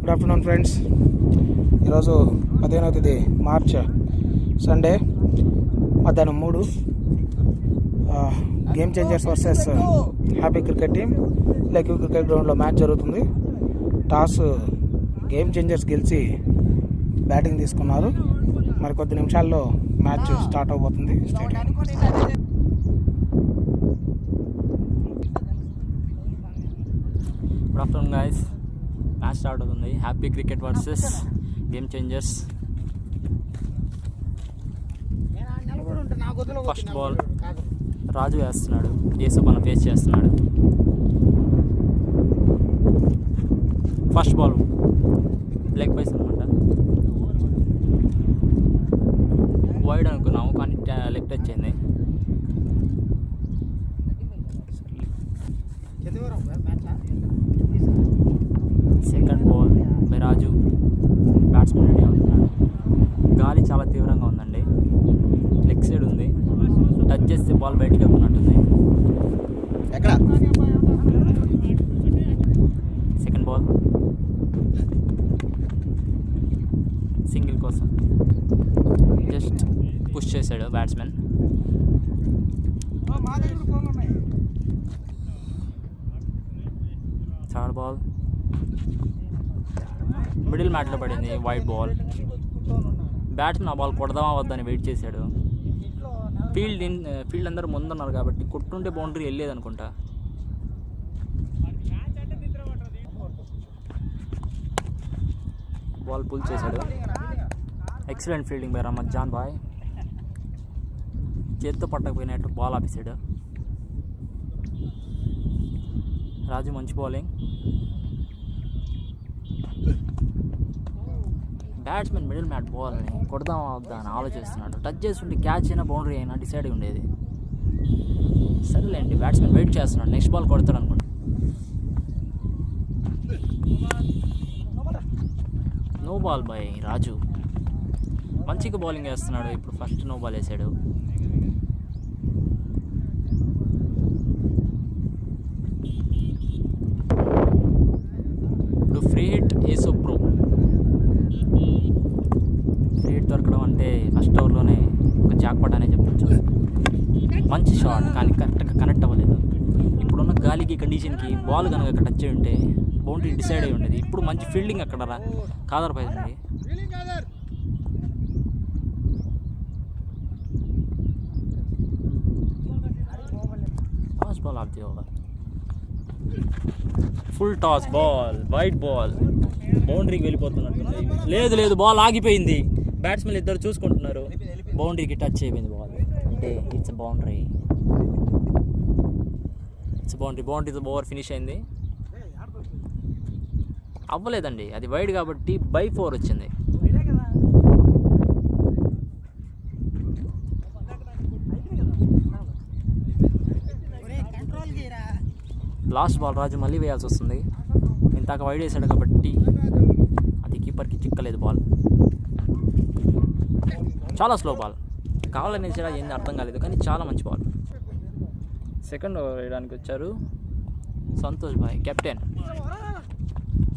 Good afternoon friends. ఈరోజు 15వ తేదీ మార్చ్ సండే మధ్యాహ్నం 3 Game Changers versus Happy Cricket team లెక్యూ క్రికెట్ గ్రౌండ్లో మ్యాచ్ జరుగుతుంది. టాస్ గేమ్ చేంజర్స్ గెలిచి బ్యాటింగ్ తీసుకున్నారు. మరి కొద్ది నిమిషాల్లో మ్యాచ్ స్టార్ట్ అవబోతుంది. Good afternoon guys. Match start అవుతుంది. Happy Cricket versus Game Changers. First ball Raju వేస్తున్నాడు, యేసుపన్న ఫేస్ చేస్తున్నాడు. ఫస్ట్ బాల్ లెగ్ బైస్ అనమాట. వైడ్ అనుకున్నాము కానీ లెగ్ టచ్ అయింది. Second ball by Raju. Batsmen ready అవుతున్నాడు. గాలి చాలా తీవ్రంగా ఉందండి. లెగ్ సైడ్ ఉంది. టచ్ చేస్తే బాల్ బయటికి వెళ్తున్నట్టుంది. సెకండ్ బాల్ సింగిల్ కోసం జస్ట్ పుష్ చేశాడు బ్యాట్స్మెన్. థర్డ్ బాల్ మిడిల్ మ్యాట్లో పడింది. White ball. బ్యాట్స్మెన్ ఆ బాల్ కొడదామా వద్దని వెయిట్ చేశాడు. ఫీల్డ్ అందరూ ముందున్నారు కాబట్టి కొట్టుంటే బౌండరీ వెళ్ళేది అనుకుంటా. బాల్ పుల్ చేశాడు. Excellent fielding by Rahmat Jan బాయ్. చేత్తో పట్టకపోయినట్టు బాల్ ఆపేసాడు. రాజు మంచి బౌలింగ్. బ్యాట్స్మెన్ మిడిల్ మ్యాట్ బాల్ని కొడదామా వద్దా అని ఆలోచిస్తున్నాడు. టచ్ చేస్తుంటే క్యాచ్ అయినా బౌండరీ అయినా డిసైడ్ ఉండేది. సరేలేండి, బ్యాట్స్మెన్ వెయిట్ చేస్తున్నాడు. నెక్స్ట్ బాల్ కొడతాడు అనుకుంటా. No ball by Raju. మంచిగా బౌలింగ్ వేస్తున్నాడు. ఇప్పుడు ఫస్ట్ నో బాల్ వేసాడు. ఇప్పుడు ఫ్రీ హిట్ ఏసో ప్రో. ఫ్రీ హిట్ దొరకడం అంటే ఫస్ట్ ఓవర్లోనే ఒక జాక్పాట్ అనే చెప్పచ్చు. మంచి షాట్ కానీ కరెక్ట్గా కనెక్ట్ అవ్వలేదు. ఇప్పుడున్న గాలికి కండిషన్కి బాల్ కనుక అక్కడ టచ్ అయి ఉంటే బౌండరీ డిసైడ్ అయి ఉండేది. ఇప్పుడు మంచి ఫీల్డింగ్ అక్కడ కాదర్పోయింది. First ball of the over. Full toss ball, wide ball. బౌండరీకి వెళ్ళిపోతున్నట్టుంది. లేదు బాల్ ఆగిపోయింది. బ్యాట్స్మెన్ ఇద్దరు చూసుకుంటున్నారు. బౌండరీకి టచ్ అయిపోయింది బాల్. అంటే it's boundary. Boundary over finish అయింది. అవ్వలేదండి, అది వైడ్ కాబట్టి బై 4 వచ్చింది. లాస్ట్ బాల్ రాజు మళ్ళీ వేయాల్సి వస్తుంది. ఇంతాక వైడ్ వేసాడు కాబట్టి అది కీపర్కి చిక్కలేదు బాల్. చాలా స్లో బాల్. కావాలని వేసాడా ఏంది అర్థం కాలేదు కానీ చాలా మంచి బాల్. సెకండ్ ఓవర్ వేయడానికి వచ్చారు సంతోష్ భాయ్, కెప్టెన్.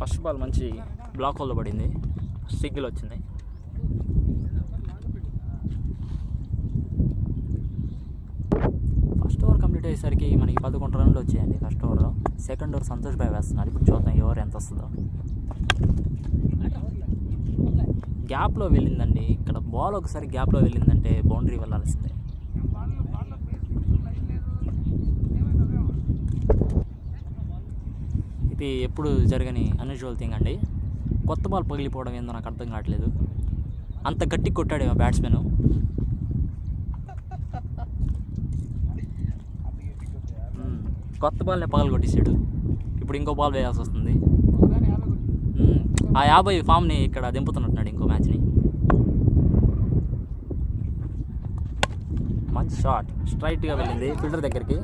ఫస్ట్ బాల్ మంచి బ్లాక్ హోల్లో పడింది. సింగిల్ వచ్చింది. ఫస్ట్ ఓవర్ కంప్లీట్ అయ్యేసరికి మనకి 11 రన్లు వచ్చాయండి ఫస్ట్ ఓవర్లో. సెకండ్ ఓవర్ సంతోష్ భాయ్ వేస్తున్నారు. ఇప్పుడు చూద్దాం ఎవరు ఎంత వస్తుందో. గ్యాప్లో వెళ్ళిందండి. ఇక్కడ బాల్ ఒకసారి గ్యాప్లో వెళ్ళిందంటే బౌండరీ వెళ్ళాల్సిందే. ఇది ఎప్పుడు జరగని అన్యూజువల్ థింగ్ అండి. కొత్త బాల్ పగిలిపోవడం ఏందో నాకు అర్థం కావట్లేదు. అంత గట్టి కొట్టాడు ఆ బ్యాట్స్మెన్. కొత్త బాల్ని పగలు కొట్టేసాడు. ఇప్పుడు ఇంకో బాల్ వేయాల్సి వస్తుంది. ఆ 50 ఫామ్ని ఇక్కడ దింపుతున్నట్టున్నాడు ఇంకో మ్యాచ్ని. మంచి షాట్ స్ట్రైట్గా వెళ్ళింది ఫీల్డర్ దగ్గరికి.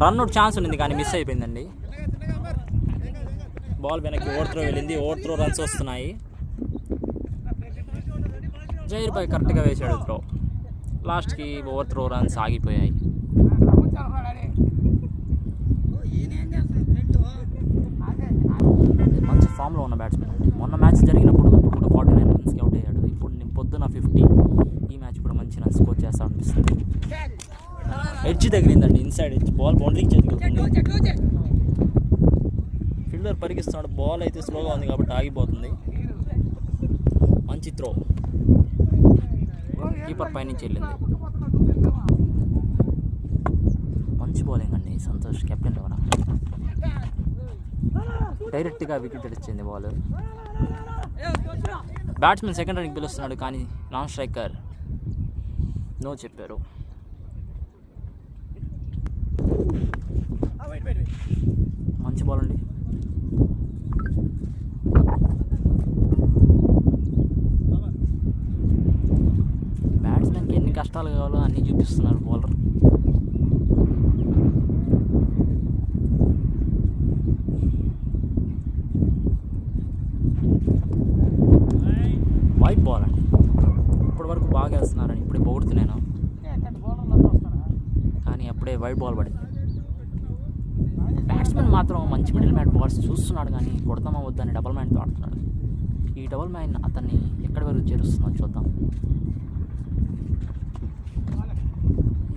రన్అట్ ఛాన్స్ ఉండింది కానీ మిస్ అయిపోయిందండి. బాల్ వెనక్కి ఓవర్ త్రో వెళ్ళింది. ఓవర్ త్రో రన్స్ వస్తున్నాయి. జైర్ భాయ్ కరెక్ట్గా వేసాడు త్రో. లాస్ట్కి ఓవర్ త్రో రన్స్ ఆగిపోయాయి. మంచి ఫామ్లో ఉన్న బ్యాట్స్మెన్ అండి. మొన్న మ్యాచ్ జరిగినప్పుడు ఇప్పుడు 49 రన్స్కి అవుట్ అయ్యాడు. ఇప్పుడు నేను పొద్దున 50. ఈ మ్యాచ్ కూడా మంచి రన్స్ స్కోర్ చేస్తా అనిపిస్తుంది. ఎడ్జ్ తగిలిందండి, ఇన్సైడ్ ఎడ్జ్. బాల్ బౌండరీకి చేతికి. ఫీల్డర్ పరిగిస్తున్నాడు. బాల్ అయితే స్లోగా ఉంది కాబట్టి ఆగిపోతుంది. మంచి త్రో, కీపర్ పైనుంచి వెళ్ళింది. మంచి బౌలింగ్ అండి సంతోష్ కెప్టెన్ ద్వారా. డైరెక్ట్గా వికెట్ వచ్చింది బాల్. బ్యాట్స్మెన్ సెకండ్ రన్కి పిలుస్తున్నాడు కానీ నాన్ స్ట్రైకర్ నో చెప్పారు. మంచి బాల్ అండి. బ్యాట్స్మెన్కి ఎన్ని కష్టాలు కావాలో అన్నీ చూపిస్తున్నారు బౌలర్. వైట్ బాల్ అండి. ఇప్పటి వరకు బాగా వేస్తున్నారని ఇప్పుడే పొగుడుతున్నాను, కానీ అప్పుడే వైట్ బాల్ పడింది. బ్యాట్స్మెన్ మాత్రం మంచి మిడిల్ మ్యాన్ బాల్స్ చూస్తున్నాడు కానీ కొడతామా వద్దని డబల్ మ్యాన్తో ఆడుతున్నాడు. ఈ డబల్ మ్యాన్ అతన్ని ఎక్కడి వరకు చేరుస్తున్నాడు చూద్దాం.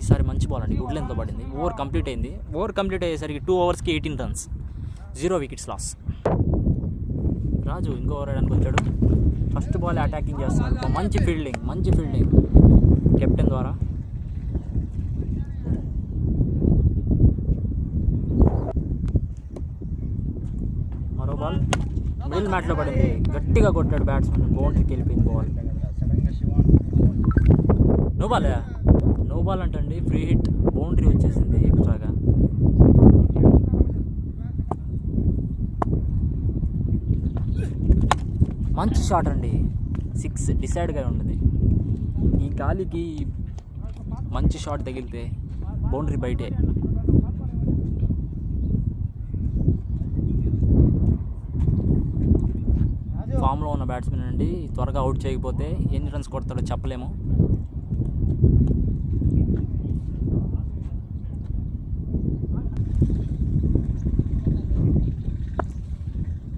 ఈసారి మంచి బాల్ అండి, గుడ్ లెంత్తో పడింది. ఓవర్ కంప్లీట్ అయింది. ఓవర్ కంప్లీట్ అయ్యేసరికి 2 ఓవర్స్కి 18 రన్స్, 0 వికెట్స్ లాస్. రాజు ఇంకో ఓవర్ వేయడానికి వచ్చాడు. ఫస్ట్ బాల్ అటాకింగ్ చేస్తున్నాడు. మంచి ఫీల్డింగ్ కెప్టెన్ ద్వారా. మరో బాల్ మిడిల్ మ్యాట్లో పడింది. గట్టిగా కొట్టాడు బ్యాట్స్మెన్, బౌండరీకి వెళ్ళిపోయింది బాల్. నో బాల్ అంటండి, ఫ్రీ హిట్. బౌండరీ వచ్చేసింది ఎక్స్ట్రాగా. మంచి షాట్ అండి, 6 డిసైడ్గా ఉండదు. ఈ గాలికి మంచి షాట్ తగిలితే బౌండరీ బయటే. ఫామ్లో ఉన్న బ్యాట్స్మెన్ అండి, త్వరగా అవుట్ చేయకపోతే ఎన్ని రన్స్ కొడతాడో చెప్పలేము.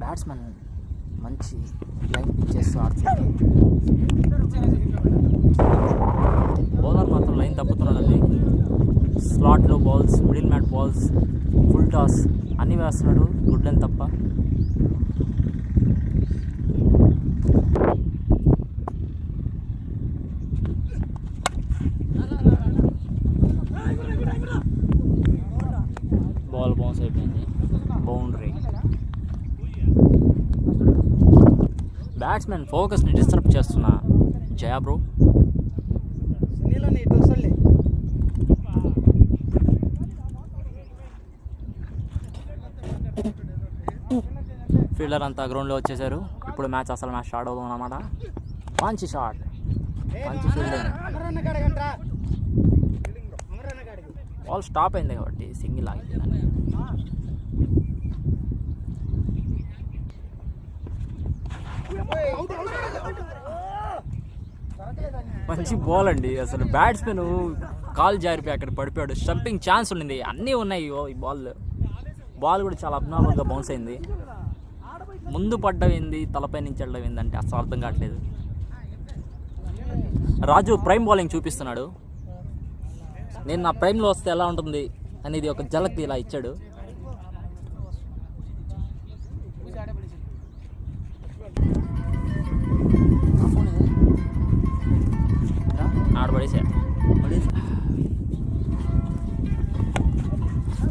బ్యాట్స్మెన్ మంచి లైన్ పిచ్ చేస్తూ ఆడుతుంది. బౌలర్ మాత్రం లైన్ తప్పుతున్నాడండి. స్లాట్లో balls, middle mat balls, full toss అన్నీ వేస్తున్నాడు, గుడ్ లెంత్ తప్ప. బాల్ బౌన్స్ అయిపోయింది, బౌండరీ. బ్యాట్స్మెన్ ఫోకస్ని డిస్టర్బ్ చేస్తున్నా జయా బ్రో. ఫీల్డర్ అంతా గ్రౌండ్లో వచ్చేసారు. ఇప్పుడు మ్యాచ్ స్టార్ట్ అవుతుంది అన్నమాట. మంచి షాట్, మంచి ఫీల్డింగ్. బాల్ స్టాప్ అయింది కాబట్టి సింగిల్ ఆగిపోయిందండి. మంచి బాల్ అండి. అసలు బ్యాట్స్మెన్ కాల్ జారిపోయి అక్కడ పడిపోయాడు. స్టంపింగ్ ఛాన్స్ ఉండింది, అన్నీ ఉన్నాయి. ఈ బాల్ కూడా చాలా అబ్నార్మల్గా బౌన్స్ అయింది. ముందు పడ్డవింది, తలపై నుంచి వెళ్ళవింది అంటే అసలు అర్థం కావట్లేదు. రాజు ప్రైమ్ బౌలింగ్ చూపిస్తున్నాడు. నేను నా ప్రైమ్లో వస్తే ఎలా ఉంటుంది అనేది ఒక జలక్ ఇలా ఇచ్చాడు. ఆడబడేసాడు.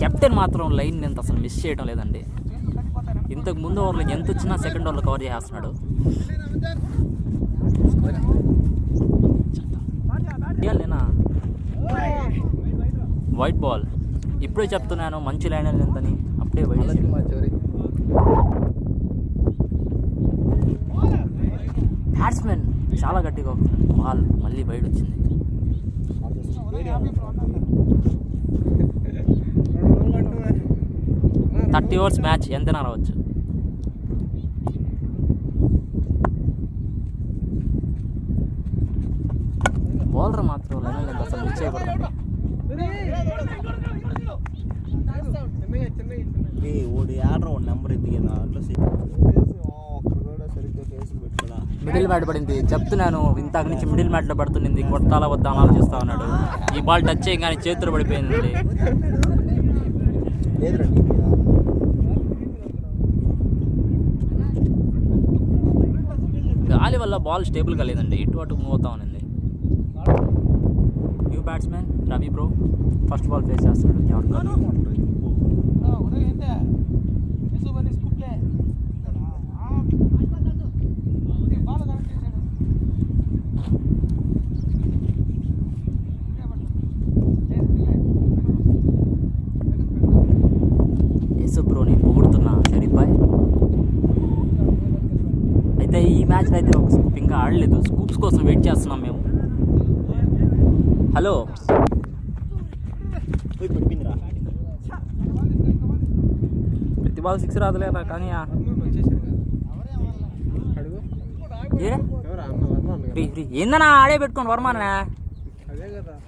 కెప్టెన్ మాత్రం లైన్ ఎంత అసలు మిస్ చేయడం లేదండి. ఇంతకు ముందు ఓవర్లో ఎంత వచ్చినా సెకండ్ ఓవర్లో కవర్ చేస్తున్నాడు. లేనా వైట్ బాల్. ఇప్పుడే చెప్తున్నాను మంచి లైన్ ఎంతని, అప్పుడే వైట్. బ్యాట్స్మెన్ చాలా గట్టిగా బాల్ మళ్ళీ వైడ్ వచ్చింది. థర్టీ ఓవర్స్ మ్యాచ్ ఎంతైనా రావచ్చు. బౌలర్ మాత్రం లైన్ అసలు మిస్ చేయకూడదండి. ఓడి ఆర్డర్ నెంబర్ ఎత్తిగా మిడిల్ మ్యాట్ పడింది చెప్తున్నాను, ఇంతకు నుంచి మిడిల్ మ్యాట్లో పడుతుంది, కొట్టాలా వద్దా అని ఆలోచిస్తా ఉన్నాడు. ఈ బాల్ టచ్ చేయగానే చేతులు పడిపోయిందండి. గాలి వల్ల బాల్ స్టేబుల్గా లేదండి, ఇటు అటు మూవ్ అవుతా ఉంది. New batsmen Ravi bro first ball face చేస్తాడు. యేసు బ్రోని పొగుడుతున్నా షరీఫ్ బాయ్. అయితే ఈ మ్యాచ్లో అయితే ఒక స్కూప్ ఇంకా ఆడలేదు, స్కూప్స్ కోసం వెయిట్ చేస్తున్నాం మేము. హలో ప్రతి బాల్ 6 రాదులేరా, కానీ ఏందన్నా ఆడే పెట్టుకోండి వర్మానా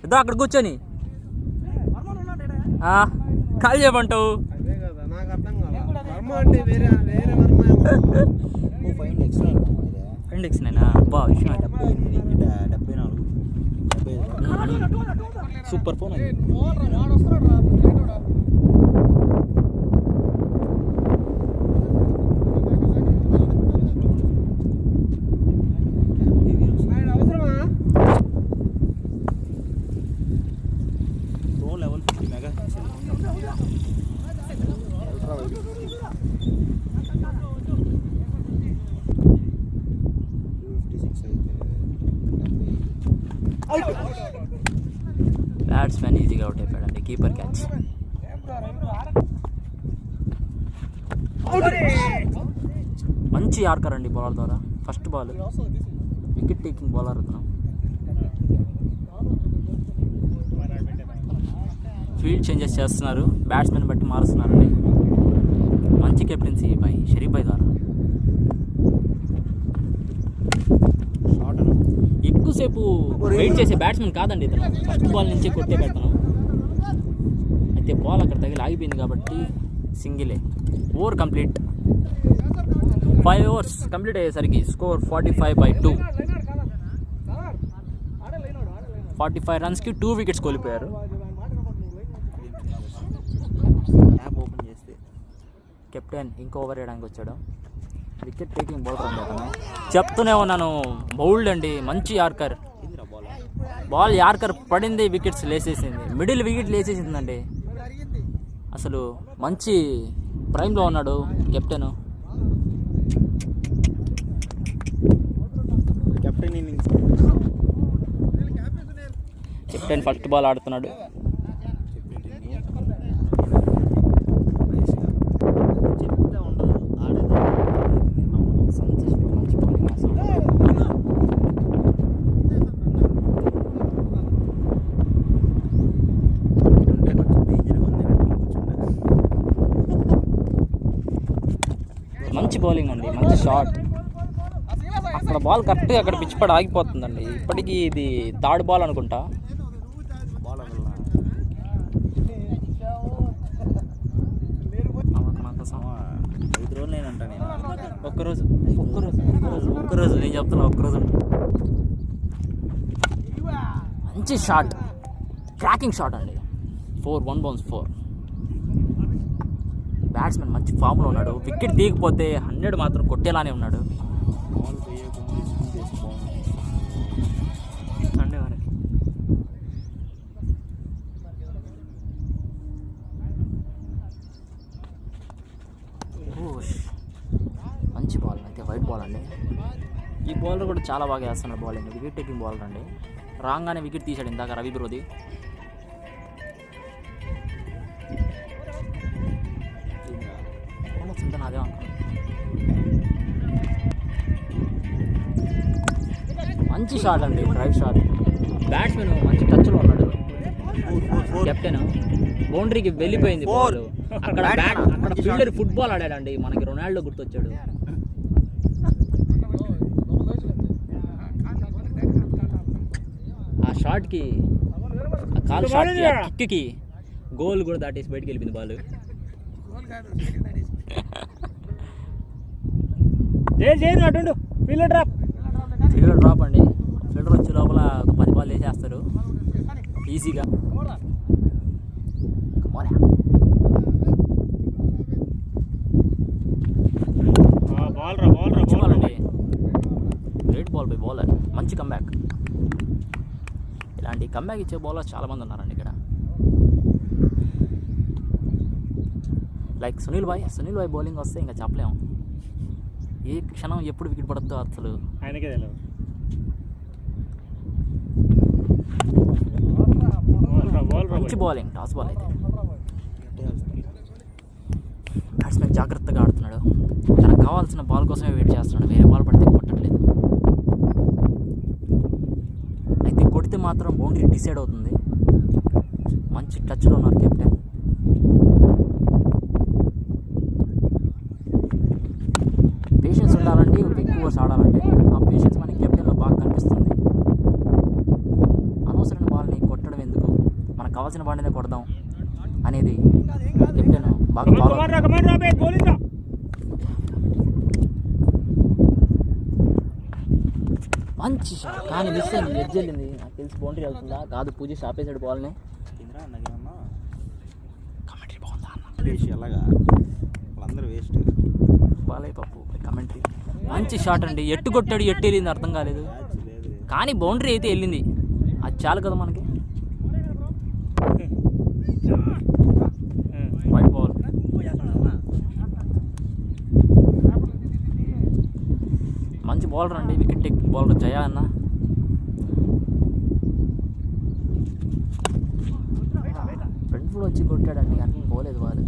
ఇదో అక్కడ కూర్చొని కాల్ చేయమంటావు. ఇండెక్స్ నేనా బా విషయం సూపర్ ఫోన్ అది. బ్యాట్స్మెన్ ఈజీగా అవుట్ అయిపోయాడండి, కీపర్ క్యాచ్. మంచి యార్కర్ అండి బౌలర్ ద్వారా. First ball wicket taking bowler అతను. ఫీల్డ్ చేంజెస్ చేస్తున్నారు, బ్యాట్స్మెన్ బట్టి మారుస్తున్నారండి. మంచి కెప్టెన్సీ బై షరీఫ్ బాయ్ ద్వారా. ఎక్కువసేపు వెయిట్ చేసే బ్యాట్స్మెన్ కాదండి ఇతను, ఫస్ట్ బాల్ నుంచి కొట్టే పెడతాను. అయితే బాల్ అక్కడ తగిలి ఆగిపోయింది కాబట్టి సింగిలే. Over complete. 5 overs కంప్లీట్ అయ్యేసరికి స్కోర్ 45/2. 45 రన్స్కి 2 వికెట్స్ కోల్పోయారు. కెప్టెన్ ఇంకో ఓవర్ వేయడానికి వచ్చాడు. వికెట్ టేకింగ్ బౌలర్ అండి అతను. చెప్తూనే ఉన్నాను, బౌల్డ్ అండి, మంచి యార్కర్. బాల్ యార్కర్ పడింది, వికెట్స్ లేసేసింది, మిడిల్ వికెట్ లేసేసిందండి. అసలు మంచి ప్రైమ్లో ఉన్నాడు కెప్టెన్. కెప్టెన్ ఫస్ట్ బాల్ ఆడుతున్నాడు. మంచి బౌలింగ్ అండి, మంచి షాట్. అక్కడ బాల్ కరెక్ట్గా అక్కడ పిచ్ పడి ఆగిపోతుందండి. ఇప్పటికీ ఇది థర్డ్ బాల్ అనుకుంటా. ఒక్కరోజు నేను చెప్తున్నా, ఒక్కరోజు మంచి షాట్, క్రాకింగ్ షాట్ అండి. 4 1 బౌన్స్ 4. బ్యాట్స్మెన్ మంచి ఫామ్లో ఉన్నాడు. వికెట్ తీయకపోతే 100 మాత్రం కొట్టేలానే ఉన్నాడు. మంచి బాల్ అయితే వైట్ బాల్ అండి. ఈ బౌలర్ కూడా చాలా బాగా వేస్తున్నాడు బౌలింగ్. వికెట్ టేకింగ్ బౌలర్ అండి. రాగానే వికెట్ తీశాడు ఇందాక రవి బ్రోది. అదే మంచి షాట్ అండి, డ్రైవ్ షాట్. బ్యాట్స్మెన్ మంచి టచ్లో ఉన్నాడు. కెప్టెన్ బౌండరీకి వెళ్ళిపోయింది బాల్. అక్కడ ఫీల్డర్ ఫుట్బాల్ ఆడాడండి, మనకి రొనాల్డో గుర్తొచ్చాడు. ఆ షాట్కి, ఆ కాల్ షాట్కి, ఆ కిక్కి గోల్ కూడా దాటేసి బయటికి వెళ్ళిపోయింది బాల్. అటుండు ఫీల్డర్ డ్రాప్ ఫీల్డర్ డ్రాప్ అండి. ఫీల్డర్ వచ్చే లోపల ఒక 10 బాల్ వేసేస్తారు ఈజీగా. బాల్ అండి, గ్రేట్ బాల్ బై బౌలర్, మంచి కంబ్యాక్. ఇలాంటి కంబ్యాక్ ఇచ్చే బౌలర్స్ చాలామంది ఉన్నారండి ఇక్కడ. లైక్ సునీల్ భాయ్ బౌలింగ్ వస్తే ఇంకా చెప్పలేము. ఏ క్షణం ఎప్పుడు వికెట్ పడుతుందో అసలు ఆయనకే తెలియదు. మంచి బౌలింగ్, టాస్ బాల్ అయితే. బ్యాట్స్మెన్ జాగ్రత్తగా ఆడుతున్నాడు, తనకు కావాల్సిన బాల్ కోసమే వెయిట్ చేస్తున్నాడు, వేరే బాల్ పడితే కొట్టట్లేదు. అయితే కొడితే మాత్రం బౌండరీ డిసైడ్ అవుతుంది. మంచి టచ్లో ఉన్నారు కెప్టెన్. పేషెన్స్ ఉండాలండి బిగ్ ఓవర్స్ ఆడాలంటే. ఆ పేషెన్స్ మనకి కెప్టెన్లో బాగా కనిపిస్తుంది. అనవసరమైన బాల్ని కొట్టడం ఎందుకు, మనకు కావాల్సిన బాల్నే కొడదాం అనేది కెప్టెన్ బాగా మంచి షాట్ కానీ మిస్ అయింది, ఎడ్జ్ వెళ్ళింది. నాకు తెలిసి బౌండరీ వెళ్తుందా కాదు, పూజ ఆపేసాడు బాల్ని. కమెంటరీ బాగుందా అలాగా వాళ్ళందరూ వేస్ట్. బాలయ్య పప్పు కమెంటరీ. మంచి షాట్ అండి, ఎట్టు కొట్టాడు ఎట్టు వెళ్ళింది అర్థం కాలేదు, కానీ బౌండరీ అయితే వెళ్ళింది. అది చాలు కదా మనకి. Wide ball. మంచి బౌలర్ అండి, వికెట్ టేకింగ్ బౌలర్ జయా అన్న. ఫ్రంట్ ఫుల్ వచ్చి కొట్టాడండి, అన్నీ పోలేదు వాళ్ళు.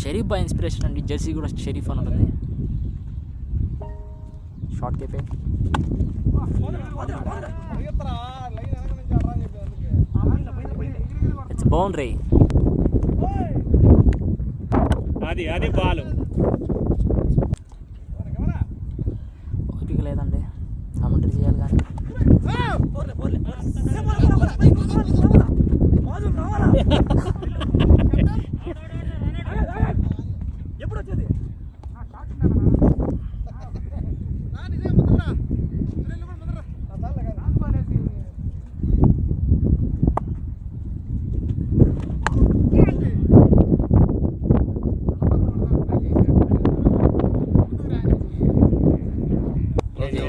షరీఫ్ బాయ్ ఇన్స్పిరేషన్ అండి, జెర్సీ కూడా షరీఫ్ అని ఉంటుంది. షార్ట్ కేపే. It's boundary. అది బాల్. ఓపిక లేదండి, కమెంటరీ చేయాలి కానీ.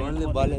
Only ball.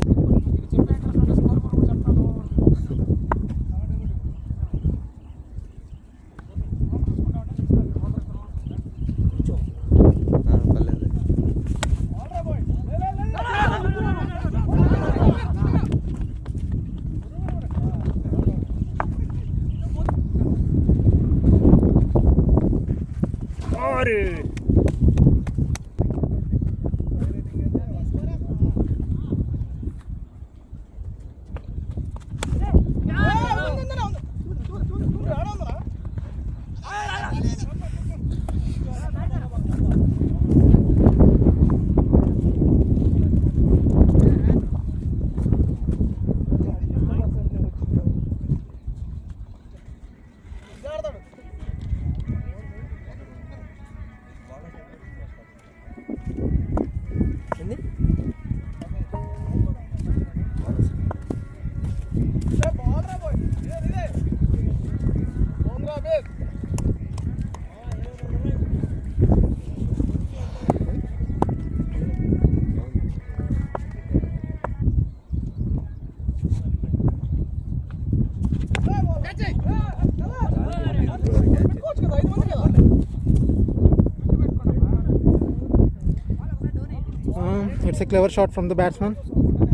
It's a clever shot from the batsman.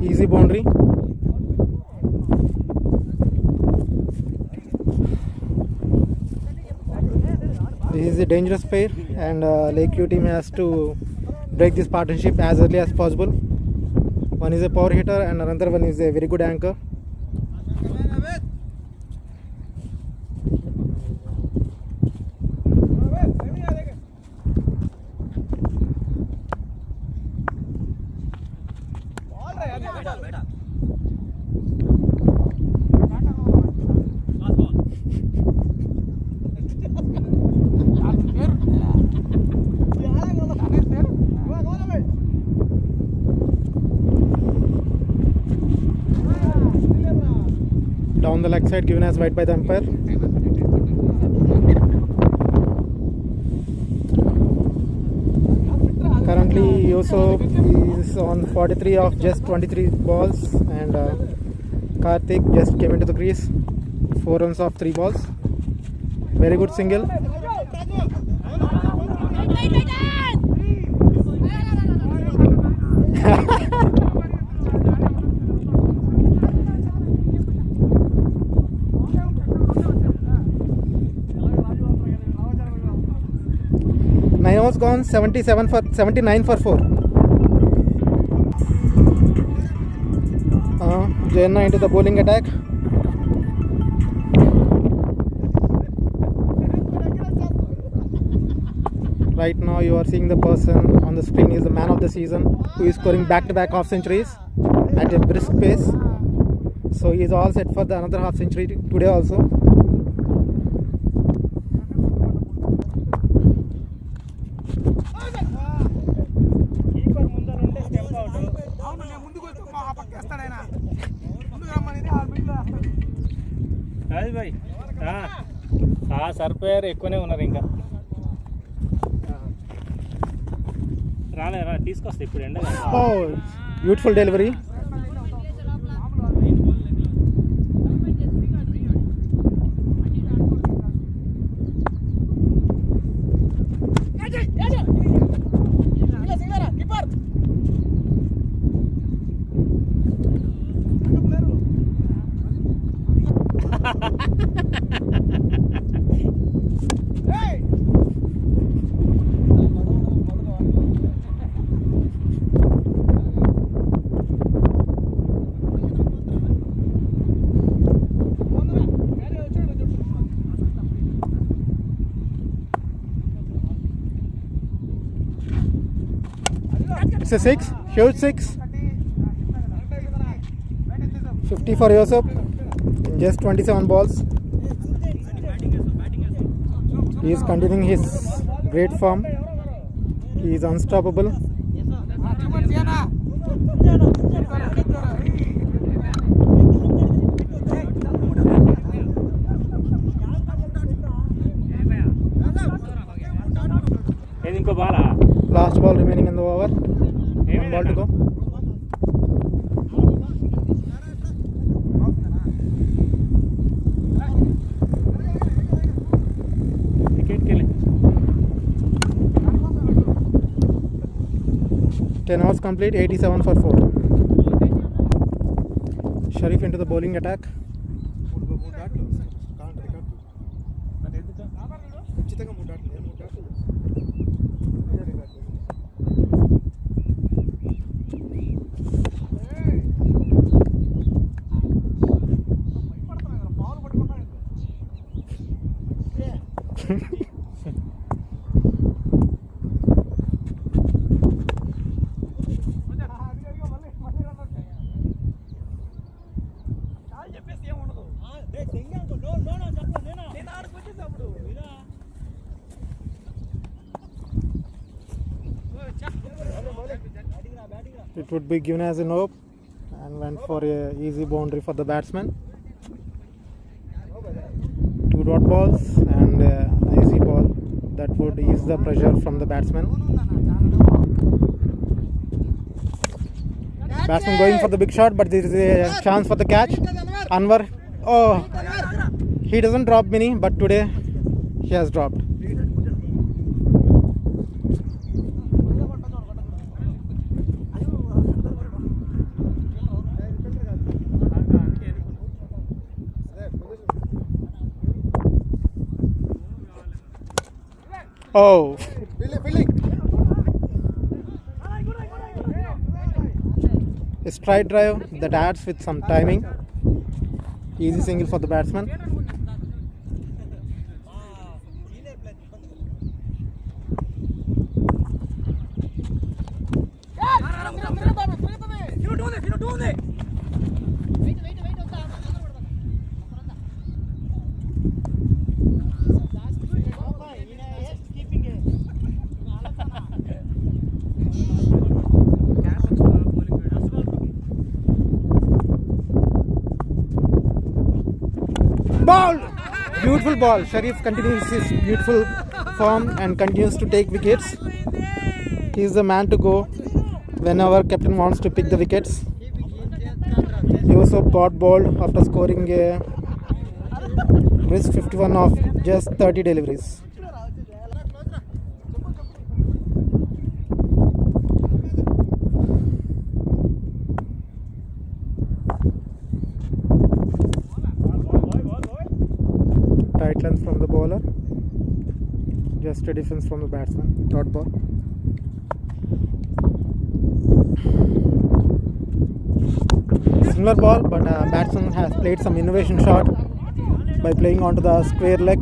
Easy boundary. This is a dangerous pair, and Lakeview team has to break this partnership as early as possible. One is a power hitter and another one is a very good anchor. Down the leg side, given as wide by the umpire. Currently, Yusuf is on 43 of just 23 balls, and Karthik just came into the crease. 4 runs off 3 balls. Very good single. Nine overs gone, 79 for 4. Jayanna into the bowling attack. Right now you are seeing the person on the screen is the man of the season, who is scoring back-to-back half centuries at a brisk pace. So he is all set for the another half century today also. Keeper ముందర ఉంటే step out. అది భాయ్ సరిపోయారు, ఎక్కువనే ఉన్నారు ఇంకా. రాలేరా తీసుకొస్తా ఇప్పుడు ఎండ. Oh, beautiful delivery. It's a 6, huge 6. 50 for Yusuf in just 27 balls. He is continuing his great form. He is unstoppable. ఏది ఇంకో Bala? Last ball remaining in the over. One ball to go. వికెట్కి వెళ్ళి 10 overs complete, 87 for 4. Sharif into the bowling attack. It would be given as a nope and went for a easy boundary for the batsman. 2 dot balls and an easy ball that would ease the pressure from the batsman. Batsman going for the big shot, but there is a chance for the catch. Anwar, oh, he doesn't drop many, but today he has dropped. Oh, a straight drive that adds with some timing. Easy single for the batsman. beautiful ball. Sharif continues his beautiful form and continues to take wickets. He is the man to go whenever captain wants to pick the wickets. Yusuf got bowled after scoring a brisk 51 of just 30 deliveries. Tight length from the bowler, just a defense from the batsman. Dot ball. Similar ball, but batsman has played some innovation shot by playing onto the square leg.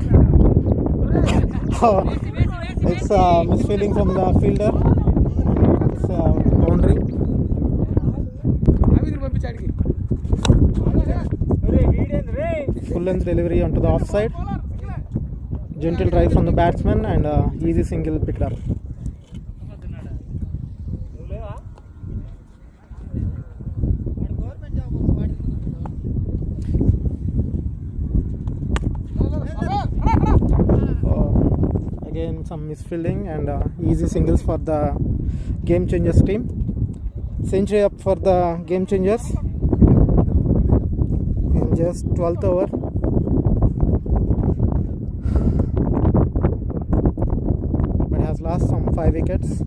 It's misfielding from the fielder. It's boundary. Full length delivery onto the offside. Gentle drive from the batsman and easy single picked up. Again some misfielding and easy singles for the Game Changers team. Century up for the Game Changers in just 12th over. But has lost some 5 wickets.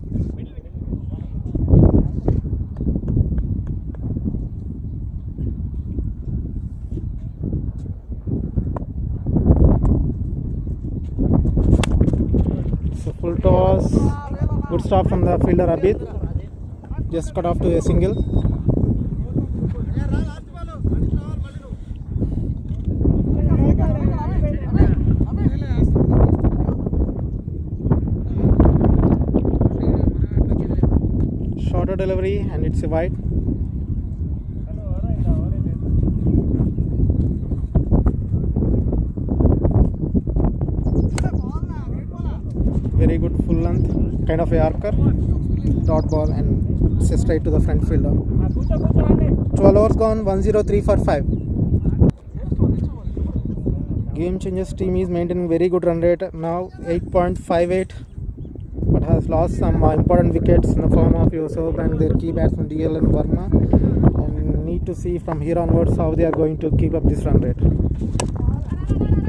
So full toss, good stop from the fielder Abid, just cut off to a single. Shorter delivery and it's a wide. Very good full length, kind of a Yorker, dot ball and it's straight to the front fielder. 12 overs gone, 103 for 5. Game Changers team is maintaining very good run rate now, 8.58, but has lost some important wickets in the form of Yusuf and their key batsman DL and Verma, and need to see from here onwards how they are going to keep up this run rate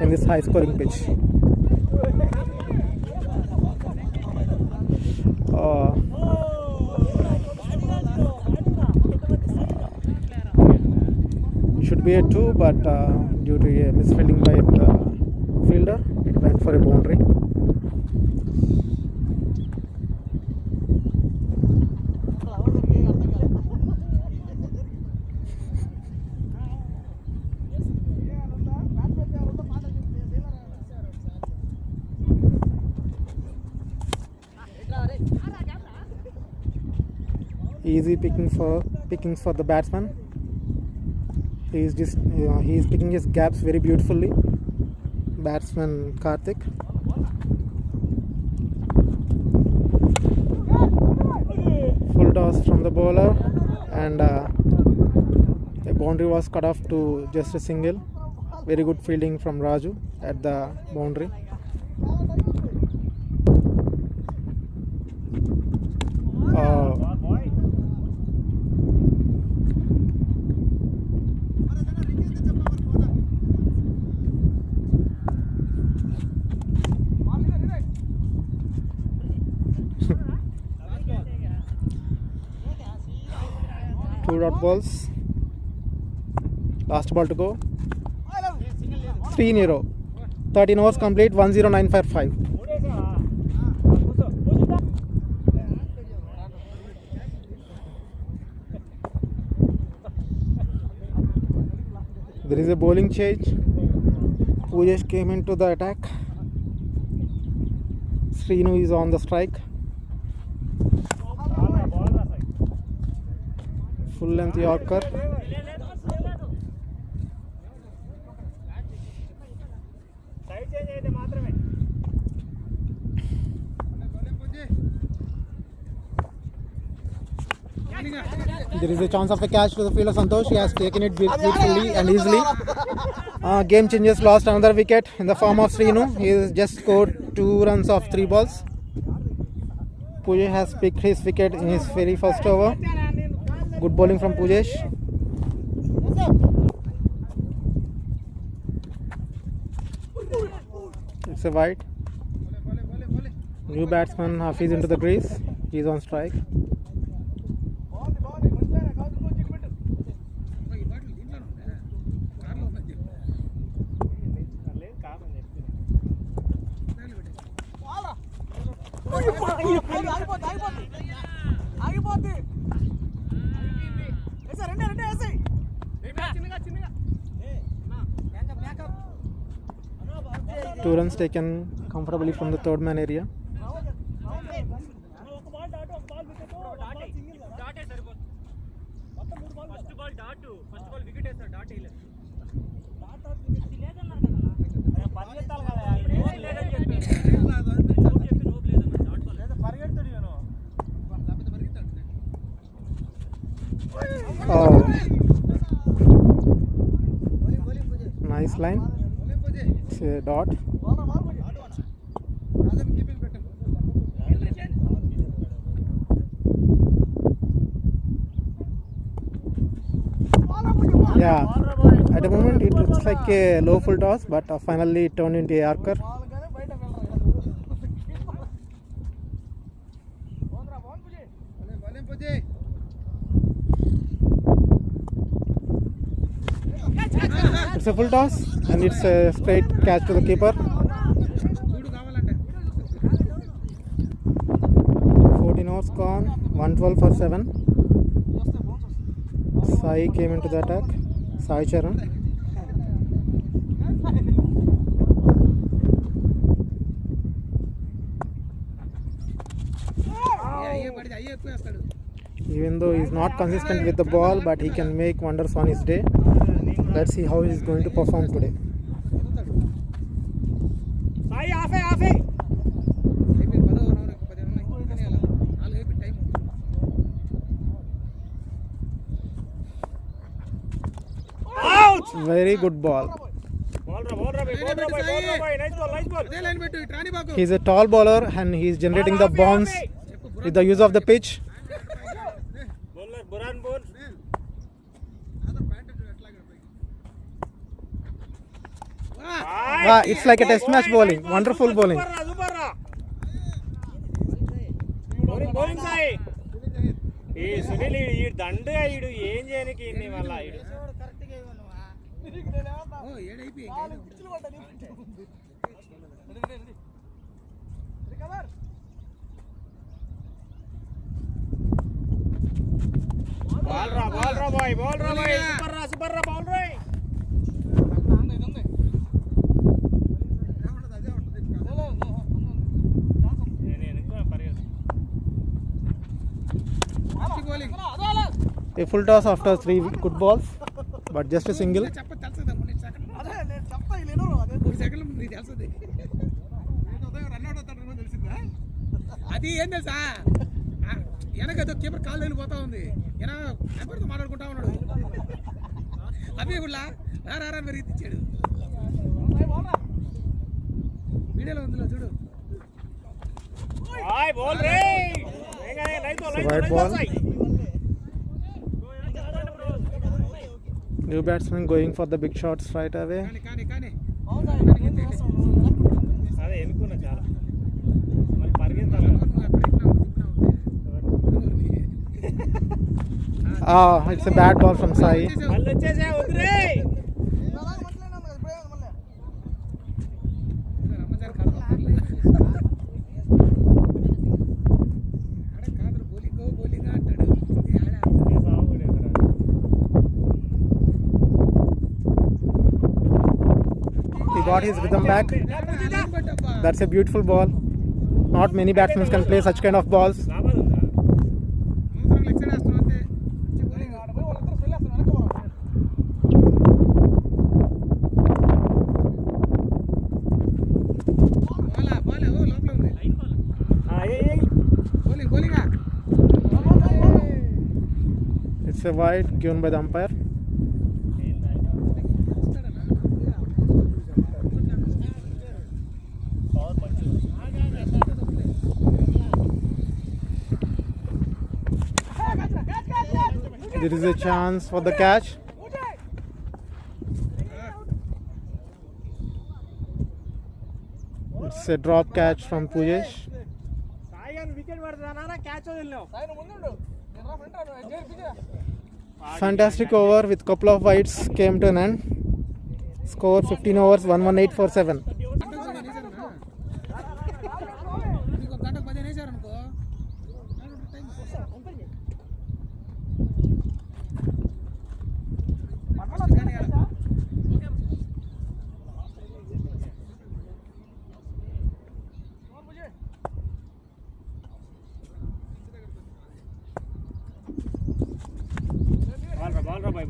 in this high scoring pitch. Should be a 2, but due to a misfielding by the fielder, it went for a boundary. Easy pickings for the batsman. He is picking his gaps very beautifully. Batsman Karthik. Full toss from the bowler and a boundary was cut off to just a single. Very good fielding from Raju at the boundary. Two dot balls. Last ball to go. 3 in a row. 13 overs complete. 109.5. There is a bowling change. Poojesh came into the attack. Srinu is on the strike. Full length Yorker. There is a chance of a catch to the fielder Santosh. He has taken it beautifully and easily. Game changers lost another wicket in the form of Srinu. He just scored 2 runs off 3 balls. Pujesh has picked his wicket in his very first over. Good bowling from Pujesh. It's a wide. New batsman Hafiz into the crease. He's on strike. Two runs taken comfortably from the third man area. Oh, nice line. It's a dot. Yeah, at the moment it looks like a low full toss, but finally it turned into a Yorker. It's a full toss and it's a straight catch to the keeper. 14 overs gone, 112 for 7. Sai came into the attack. Sai Charan. Even though he's not consistent with the ball, but he can make wonders on his day. Let's see how he's going to perform today. Very good ball. He's a tall bowler and he's generating the bounce with the use of the pitch. Wow, it's like a test match bowling. Wonderful bowling. A full toss after 3 good balls, but just a single. అది ఏం తెలుసా వెనకదో keeper కాళ్ళు వెళ్ళిపోతా ఉంది ఎవరితో మాట్లాడుకుంటా ఉన్నాడు అవి కూడా రారా మరి ఇచ్చాడు వీడియోలో ఉందిలో చూడు White ball. New batsman going for the big shots right away. It's a bad ball from Sai. He got his rhythm back. That's a beautiful ball. Not many batsmen can play such kind of balls. It's a wide given by the umpire. There is a chance for the catch. It's a drop catch from Pujesh. Wicket పడుతున్నా catch వదిలినావు. Fantastic over with couple of wides came to an end. Score 15 overs, 118 for 7. ఇంకో గంటకు 15 వేసారు అనుకో.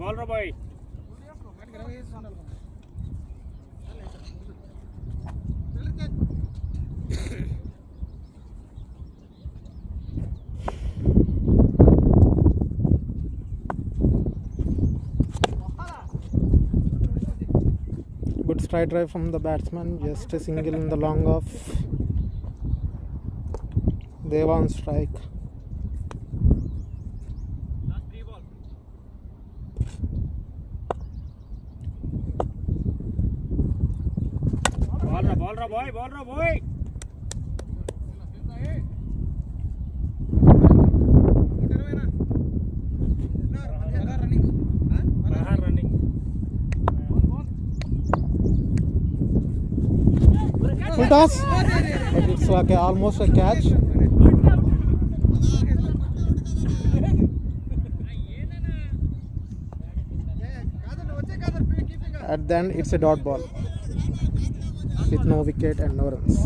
Ball రా bye. Good straight drive from the batsman, just a single in the long off. Deva on strike. Ball రా బాయ్. Running. Full toss. But it's like almost a catch. At the end, it's a dot ball with no wicket and no runs.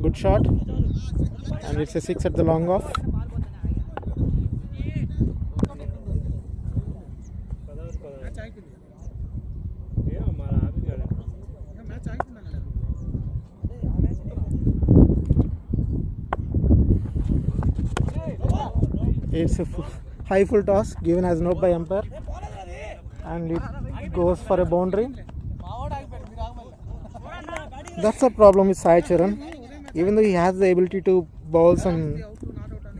Good shot, and it's a 6 at the long off. It's a high full toss given as no by umpire, and it goes for a boundary. That's the problem with Sai Charan. Even though he has the ability to bowl some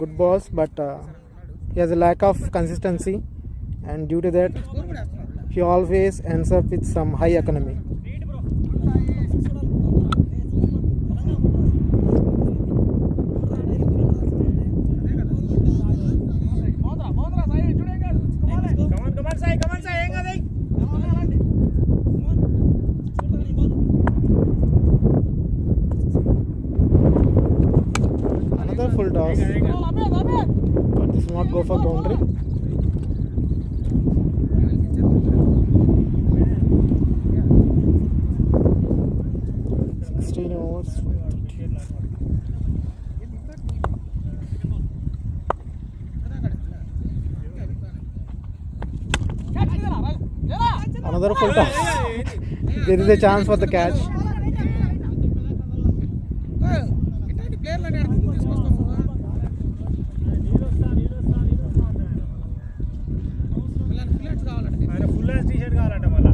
good balls, but he has a lack of consistency, and due to that, he always ends up with some high economy. Another full toss, but this will not go for boundary. Another full toss. There is a chance for the catch. Full T shirt కావాలంట మళ్ళా.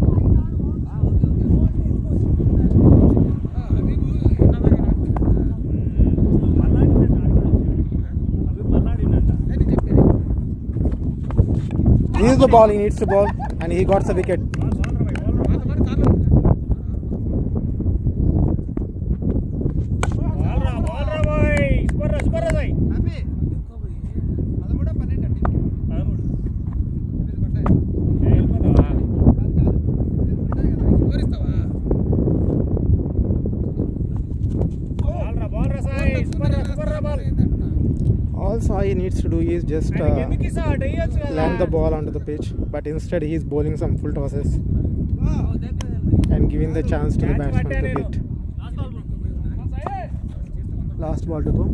This is the ball he needs to bowl, and he got the wicket. All Sai needs to do is just land the ball onto the pitch, but instead he is bowling some full tosses and giving the chance to the batsman to hit. Last ball to go.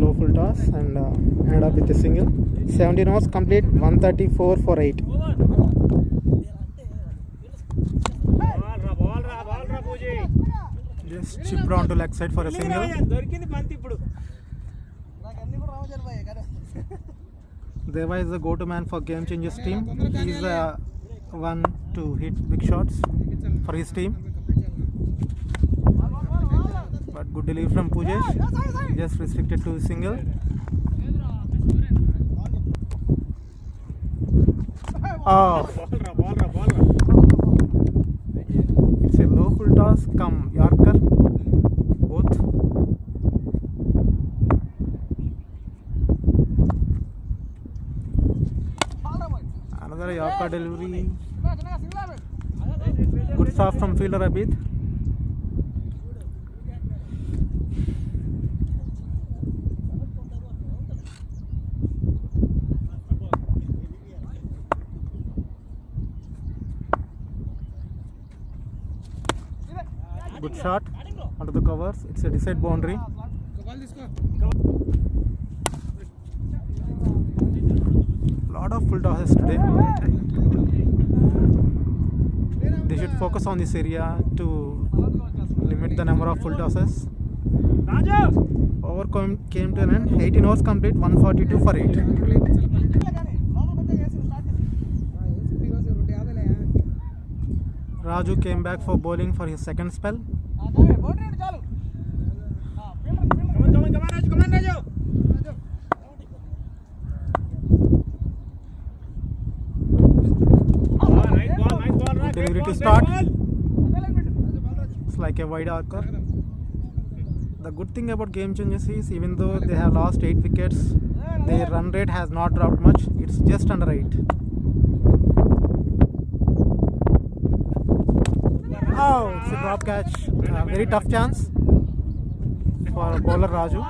Low full toss and ended up with a single. 17 overs complete, 134 for 8. Just chipped onto leg side for a single. దొరికింది బంతి ఇప్పుడు. Deva is the go-to man for Game Changers team. He is one to hit big shots for his team. But good delivery from Pujesh, just restricted to single. Oh, it's a low full toss, come Yorker, both. Another Yorker delivery. Good stop from fielder Abid. Good shot onto the covers. It's a decide boundary. Lot of full tosses today. They should focus on this area to limit the number of full tosses. Over came to an end. 18 overs complete. 142 for 8. Raju came back for bowling for his second spell. Delivery to start. It's like a wide archer. The good thing about Game Changers is even though they have lost 8 wickets, their run rate has not dropped much. It's just under 8. Oh, it's a drop catch. Very tough chance for bowler Raju.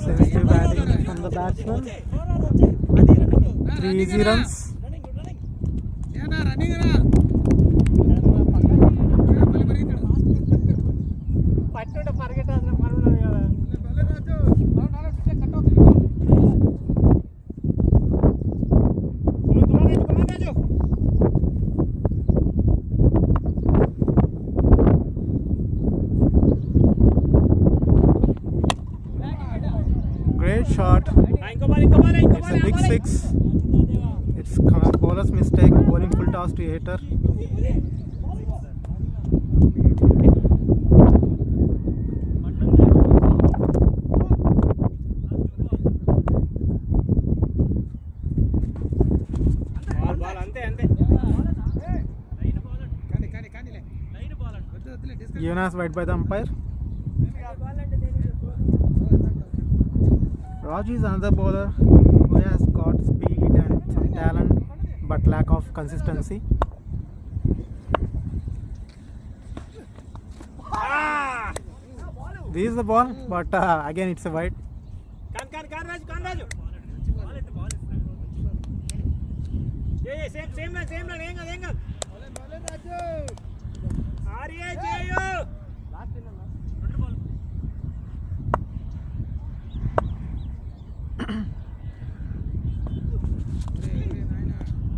Sensitive batting from the batsman. 3 easy runs. Great shot. It's a big 6. It's bowler's mistake. Bowling full toss to Hater. Jonas wide by the umpire. Raju is another bowler who has got speed and some talent but lack of consistency. This is the ball, but again it's a wide.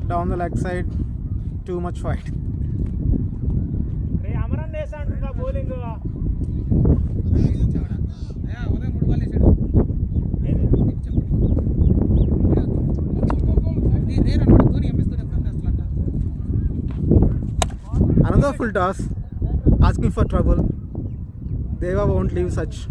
Down the leg side, too much wide. Another full toss, asking for trouble. Deva won't leave such.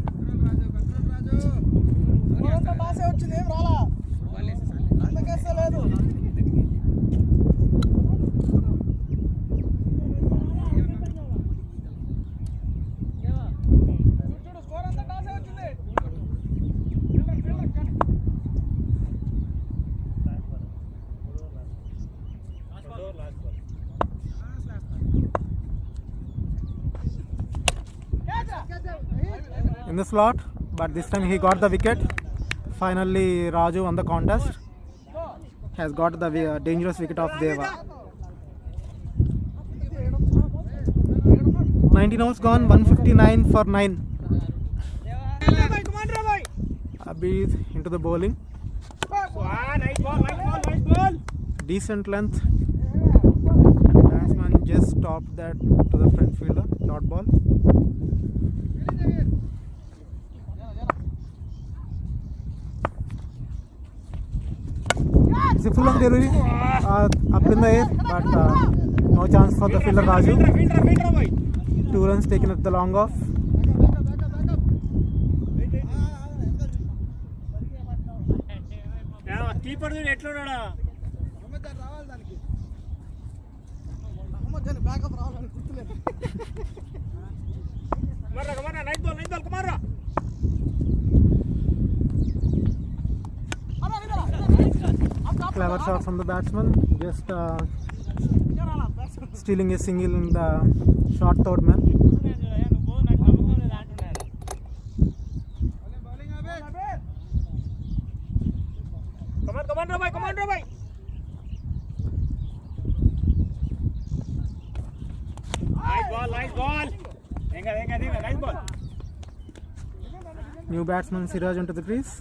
In the slot, but this time he got the wicket. Finally, Raju won the contest. Has got the dangerous wicket of Deva. 19 overs gone, 159 for 9. Come on, Ravi. Abhi is into the bowling. Nice ball. Decent length. Batsman just stopped that to the front fielder. Dot ball. It's a full on delivery. Up in the air, but no chance for the fielder Raju. Fielder, boy. 2 runs taken at the long off. Keeper ఎట్లున్నాడా కుమారా నైట్ ball కుమారా Clever shot from the batsman, just stealing a single in the short third man. Come on, Ravi. Nice ball. Nice ball. New batsman Siraj into the crease.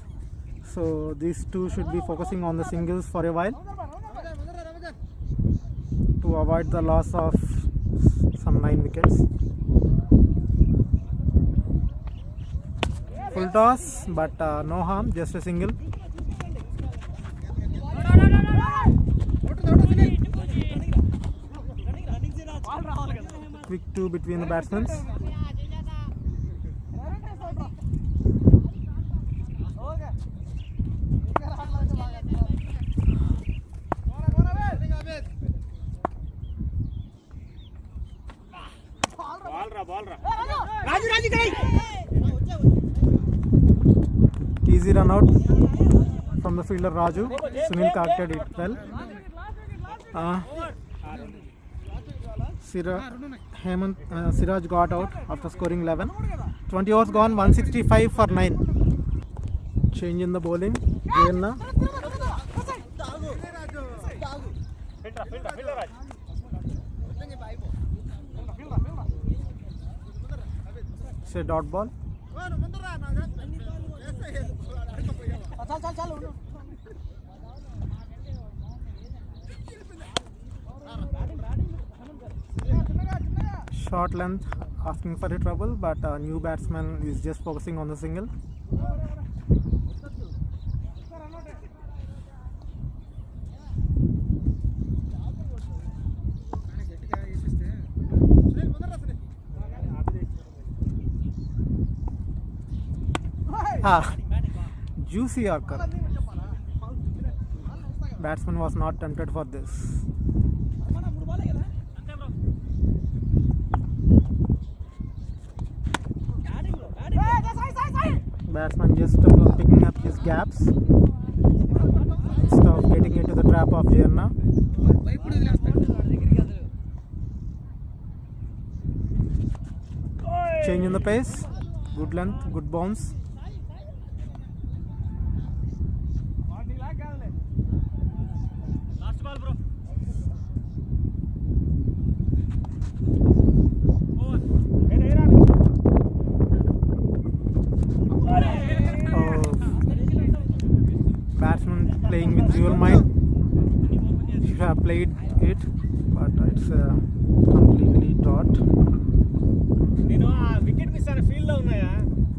So these two should be focusing on the singles for a while to avoid the loss of some 9 wickets. Full toss, but no harm, just a single. Quick 2 between the batsmen. Ball ra. Raju kai. Easy run out from the fielder Raju. Sunil captured it well. Siraj got out after scoring 11. 20 overs gone, 165 for 9. Change in the bowling. Jayanna. Fielder Raju. It's a dot ball. Short length, asking for a trouble, but new batsman is just focusing on the single. Juicy Yorker. Batsman was not tempted for this. Batsman just picking up his gaps instead of getting into the trap of Jayanna. Change in the pace, good length, good bounce. Last ball, bro. Batsman playing with dual mind. Should have played it, but it's completely dot. నేను ఆ wicket miss అయిన field లో ఉన్నాయా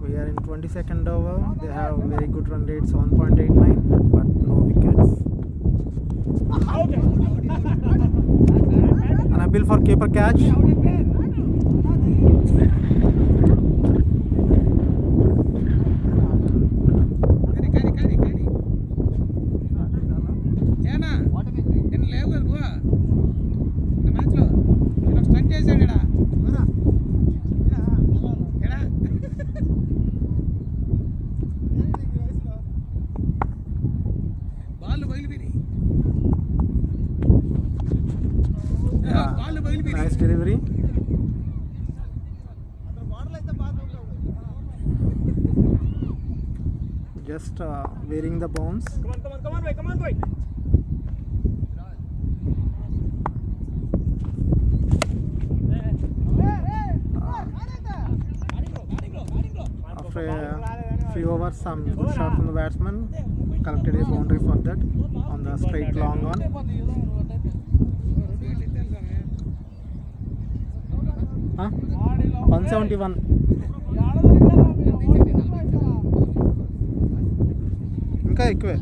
We are in 22nd over. They have very good run rates, 1.89, but no wickets. An appeal for keeper catch. Nice delivery. Just wearing the bounce. Come on, boy. after a few overs, some good shot from the batsman collected a boundary for that on the straight long on. Huh? 171. ఇంకా ఎక్కువే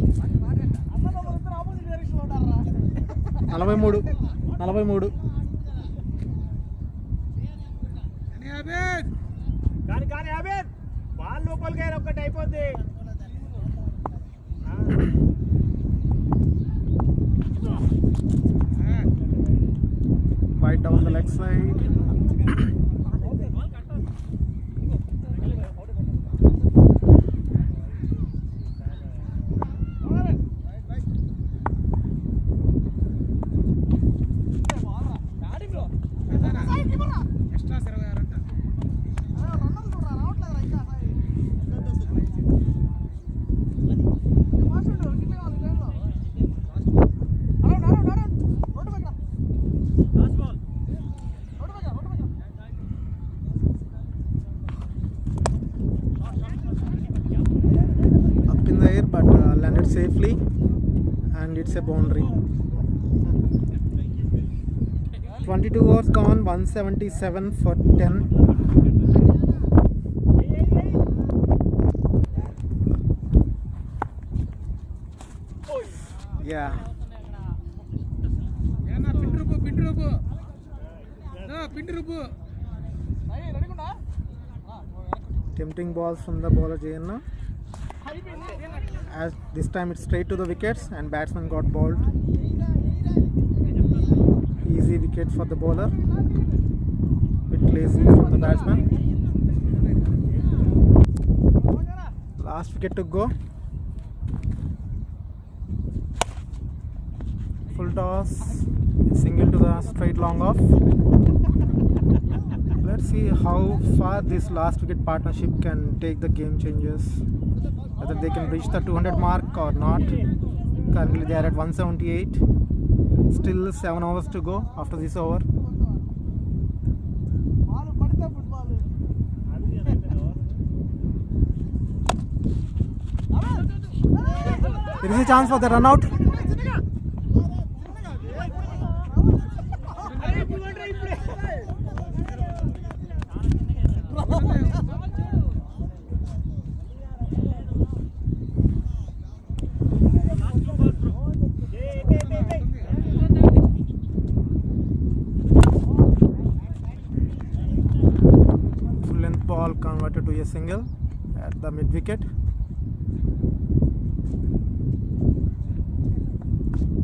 43 కానీ Abed ball లోపలికి ఒక్కటి అయిపోద్ది. Wide down the leg side. But landed safely, and it's a boundary. 22 overs gone, 177 for 10. Yeah. Tempting balls from the bowler Jayanna. As this time it's straight to the wickets and batsman got bowled. Easy wicket for the bowler. Bit lazy from the batsman. Last wicket to go. Full toss. Single to the straight long off. Let's see how far this last wicket partnership can take the game changers. Whether they can reach the 200 mark or not. Currently they are at 178. Still 7 overs to go after this over. There is a chance for the run out. Ball converted to a single at the mid wicket.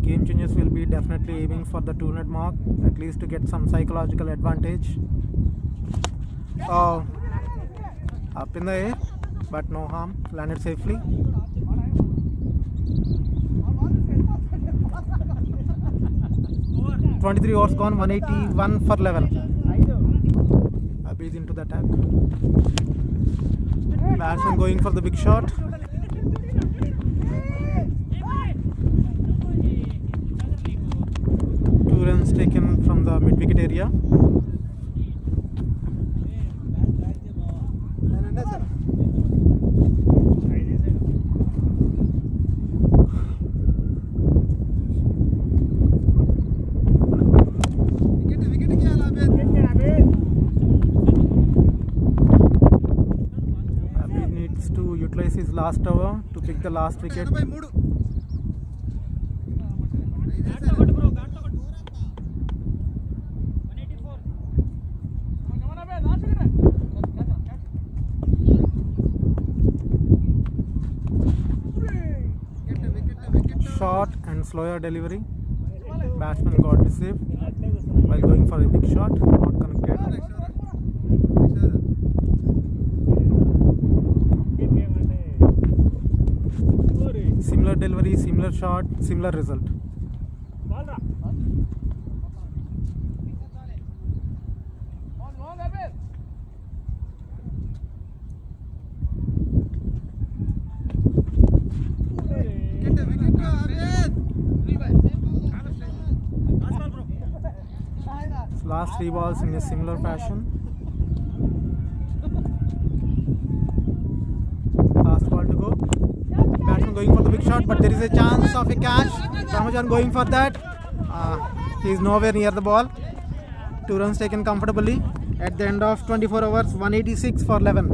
Game changers will be definitely aiming for the 200 mark, at least to get some psychological advantage. Up in the air, but no harm, landed safely. "23 overs gone, 181 for 11. Abid into the attack. Batsman going for the big shot. Two runs taken from the mid wicket area. His last over to pick the last wicket. Short and slower delivery. Batsman got deceived while going for a big shot, not connected. Similar delivery, similar shot, similar result. Last 3 balls in a similar fashion. going for the big shot, but there is a chance of a catch. Ramajan going for that. He is nowhere near the ball. 2 runs taken comfortably at the end of 24 overs, 186 for 11.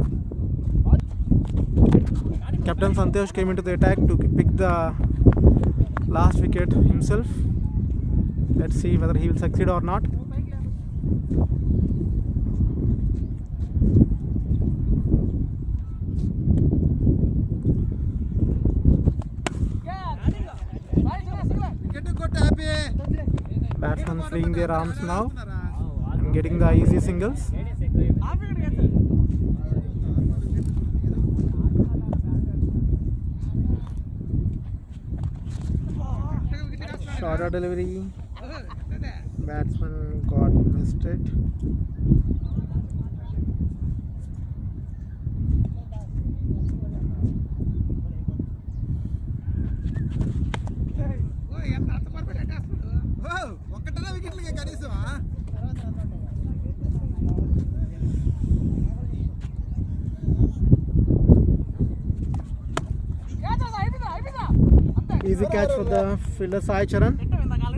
Captain Santosh came into the attack to pick the last wicket himself. Let's see whether he will succeed or not. Batsmen freeing their arms now and getting the easy singles. Shorter delivery. Batsman got missed it. Easy catch for the fielder Sai Charan.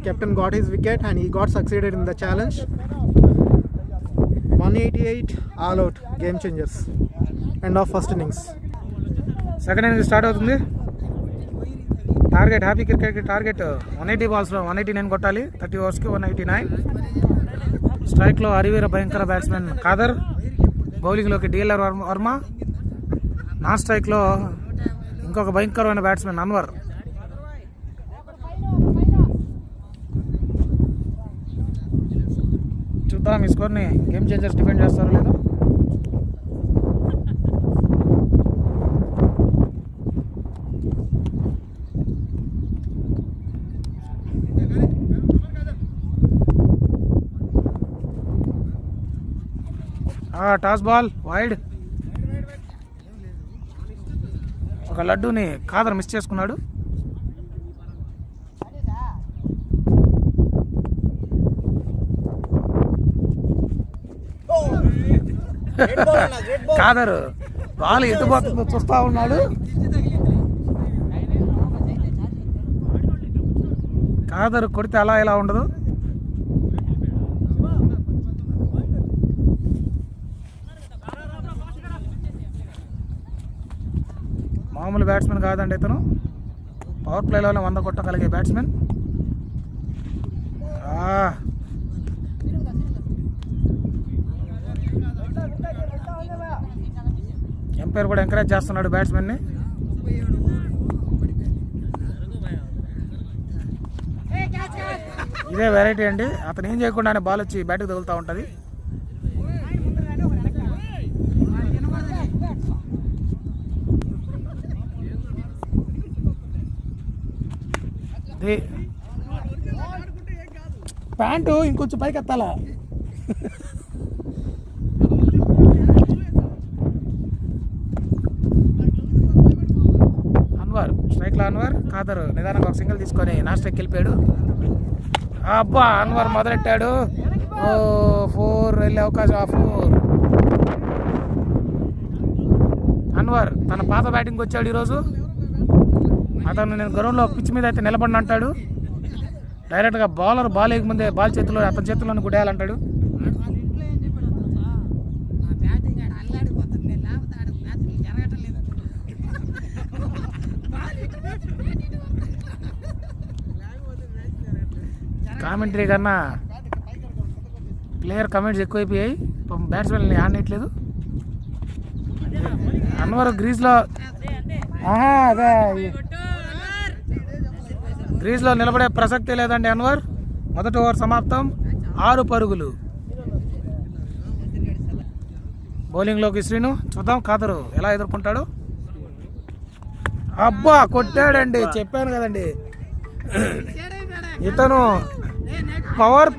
Captain got his wicket and he got succeeded in the challenge. 188 all out, game changers. End of first innings. Second innings start అవుతుంది. Target Happy క్రికెట్కి target 180 బాల్స్లో 189 కొట్టాలి. 30 ఓవర్స్కి 189. స్ట్రైక్లో హరివీర భయంకర batsmen Khadar, బౌలింగ్లోకి DLR Varma, non స్ట్రైక్లో ఇంకొక భయంకరమైన బ్యాట్స్మెన్ అన్వర్. చూద్దాం ఈ స్కోర్ని గేమ్ చేంజర్స్ డిఫెండ్ చేస్తారో లేదో. Toss ball wide. ఒక లడ్డూని ఖాదర్ మిస్ చేసుకున్నాడు. ఖాదర్ బాల్ ఎటుపోతుందో చూస్తా ఉన్నాడు. ఖాదర్ కొడితే అలా ఇలా ఉండదు. మామూలు బ్యాట్స్మెన్ కాదండి ఇతను. పవర్ ప్లేలోనే 100 కొట్టగలిగే బ్యాట్స్మెన్. ఎంపైర్ కూడా ఎంకరేజ్ చేస్తున్నాడు బ్యాట్స్మెన్ని. ఇదే వెరైటీ అండి. అతను ఏం చేయకుండానే బాల్ వచ్చి బ్యాట్కి తగులుతూ ఉంటుంది. ప్యాంటు ఇంకొంచెం పైకి ఎత్తాలా. అన్వర్ స్ట్రైక్లో అన్వర్. ఖాదర్ నిదానంగా ఒక సింగిల్ తీసుకొని నా స్ట్రైక్ వెళ్ళిపోయాడు. అబ్బా అన్వర్ మొదలెట్టాడు. 4 వెళ్ళే అవకాశం. 4 అన్వర్ తన పాత బ్యాటింగ్ వచ్చాడు ఈరోజు. అతను నేను గ్రౌండ్లో పిచ్ మీద అయితే నిలబడిన అంటాడు. డైరెక్ట్గా బౌలర్ బాల్ వేయకముందే బాల్ చేతిలో అతని చేతుల్లోనే గుడేయాలంటాడు. కామెంటరీ కన్నా ప్లేయర్ కమెంట్స్ ఎక్కువైపోయాయి. బ్యాట్స్మెన్ని ఆడనట్లేదు. అన్వర్ గ్రీజ్లో అదే గ్రీజ్లో నిలబడే ప్రసక్తే లేదండి అన్వర్. మొదటి ఓవర్ సమాప్తం. 6 పరుగులు. బౌలింగ్లోకి శ్రీను. చూద్దాం ఖాదరు ఎలా ఎదుర్కొంటాడు. అబ్బా కొట్టాడండి. చెప్పాను కదండి ఇతను పవర్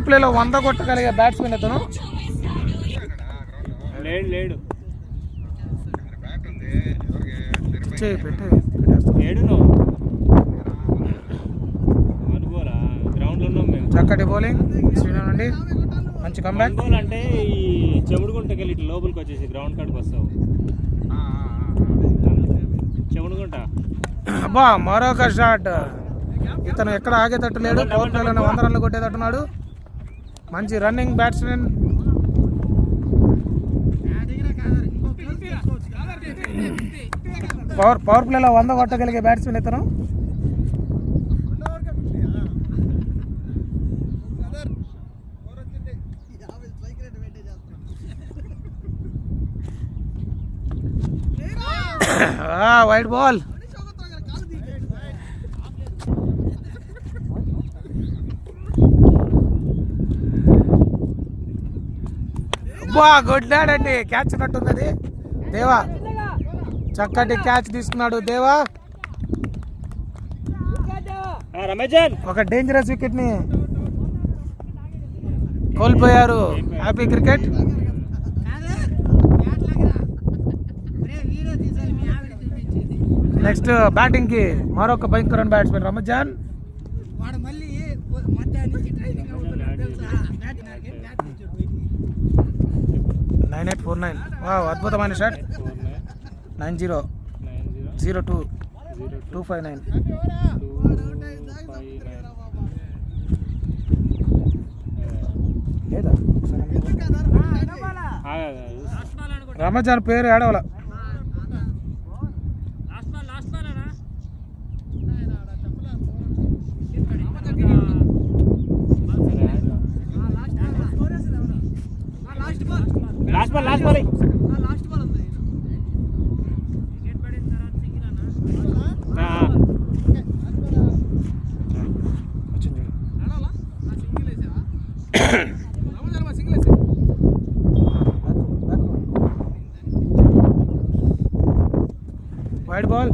ప్లేలో 100 కొట్టగలిగే బ్యాట్స్మెన్ ఇతను. లేడు చక్కటి బౌలింగ్ శ్రీను నుండి. మంచి కంబ్యాక్. అంటే ఈ చెముడు గుంటకెళ్ళి లోపలికి వచ్చేసి గ్రౌండ్ కాడికి వస్తావు. చెవునుకుంటా. అబ్బా మరొక షాట్. ఇతను ఎక్కడ ఆగేటట్టు లేడు, పవర్ ప్లేలోనే 100 రన్లు కొట్టేటట్టున్నాడు. మంచి రన్నింగ్ బ్యాట్స్మెన్. పవర్ ప్లేలో 100 కొట్టగలిగే బ్యాట్స్మెన్ ఇతను. Wide ball. బా కొట్టాడండి, క్యాచ్ ఉన్నట్టుంది అది. దేవా చక్కటి క్యాచ్ తీసుకున్నాడు దేవా. రమేజన్ ఒక డేంజరస్ వికెట్ ని కోల్పోయారు హ్యాపీ క్రికెట్. నెక్స్ట్ బ్యాటింగ్ కి మరొక భయంకర బ్యాట్స్మెన్ రమజాన్. 9849. వావ్, అద్భుతమైన షాట్. 90020259. లేదా రమజాన్ పేరు ఏడవల. Last ball wide ball.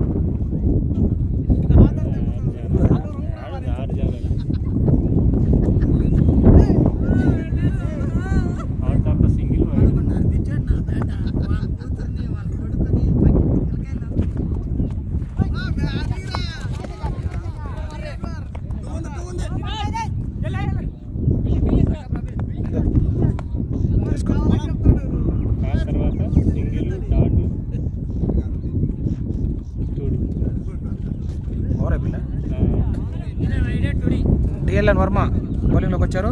DLN Varma బౌలింగ్లోకి వచ్చారు.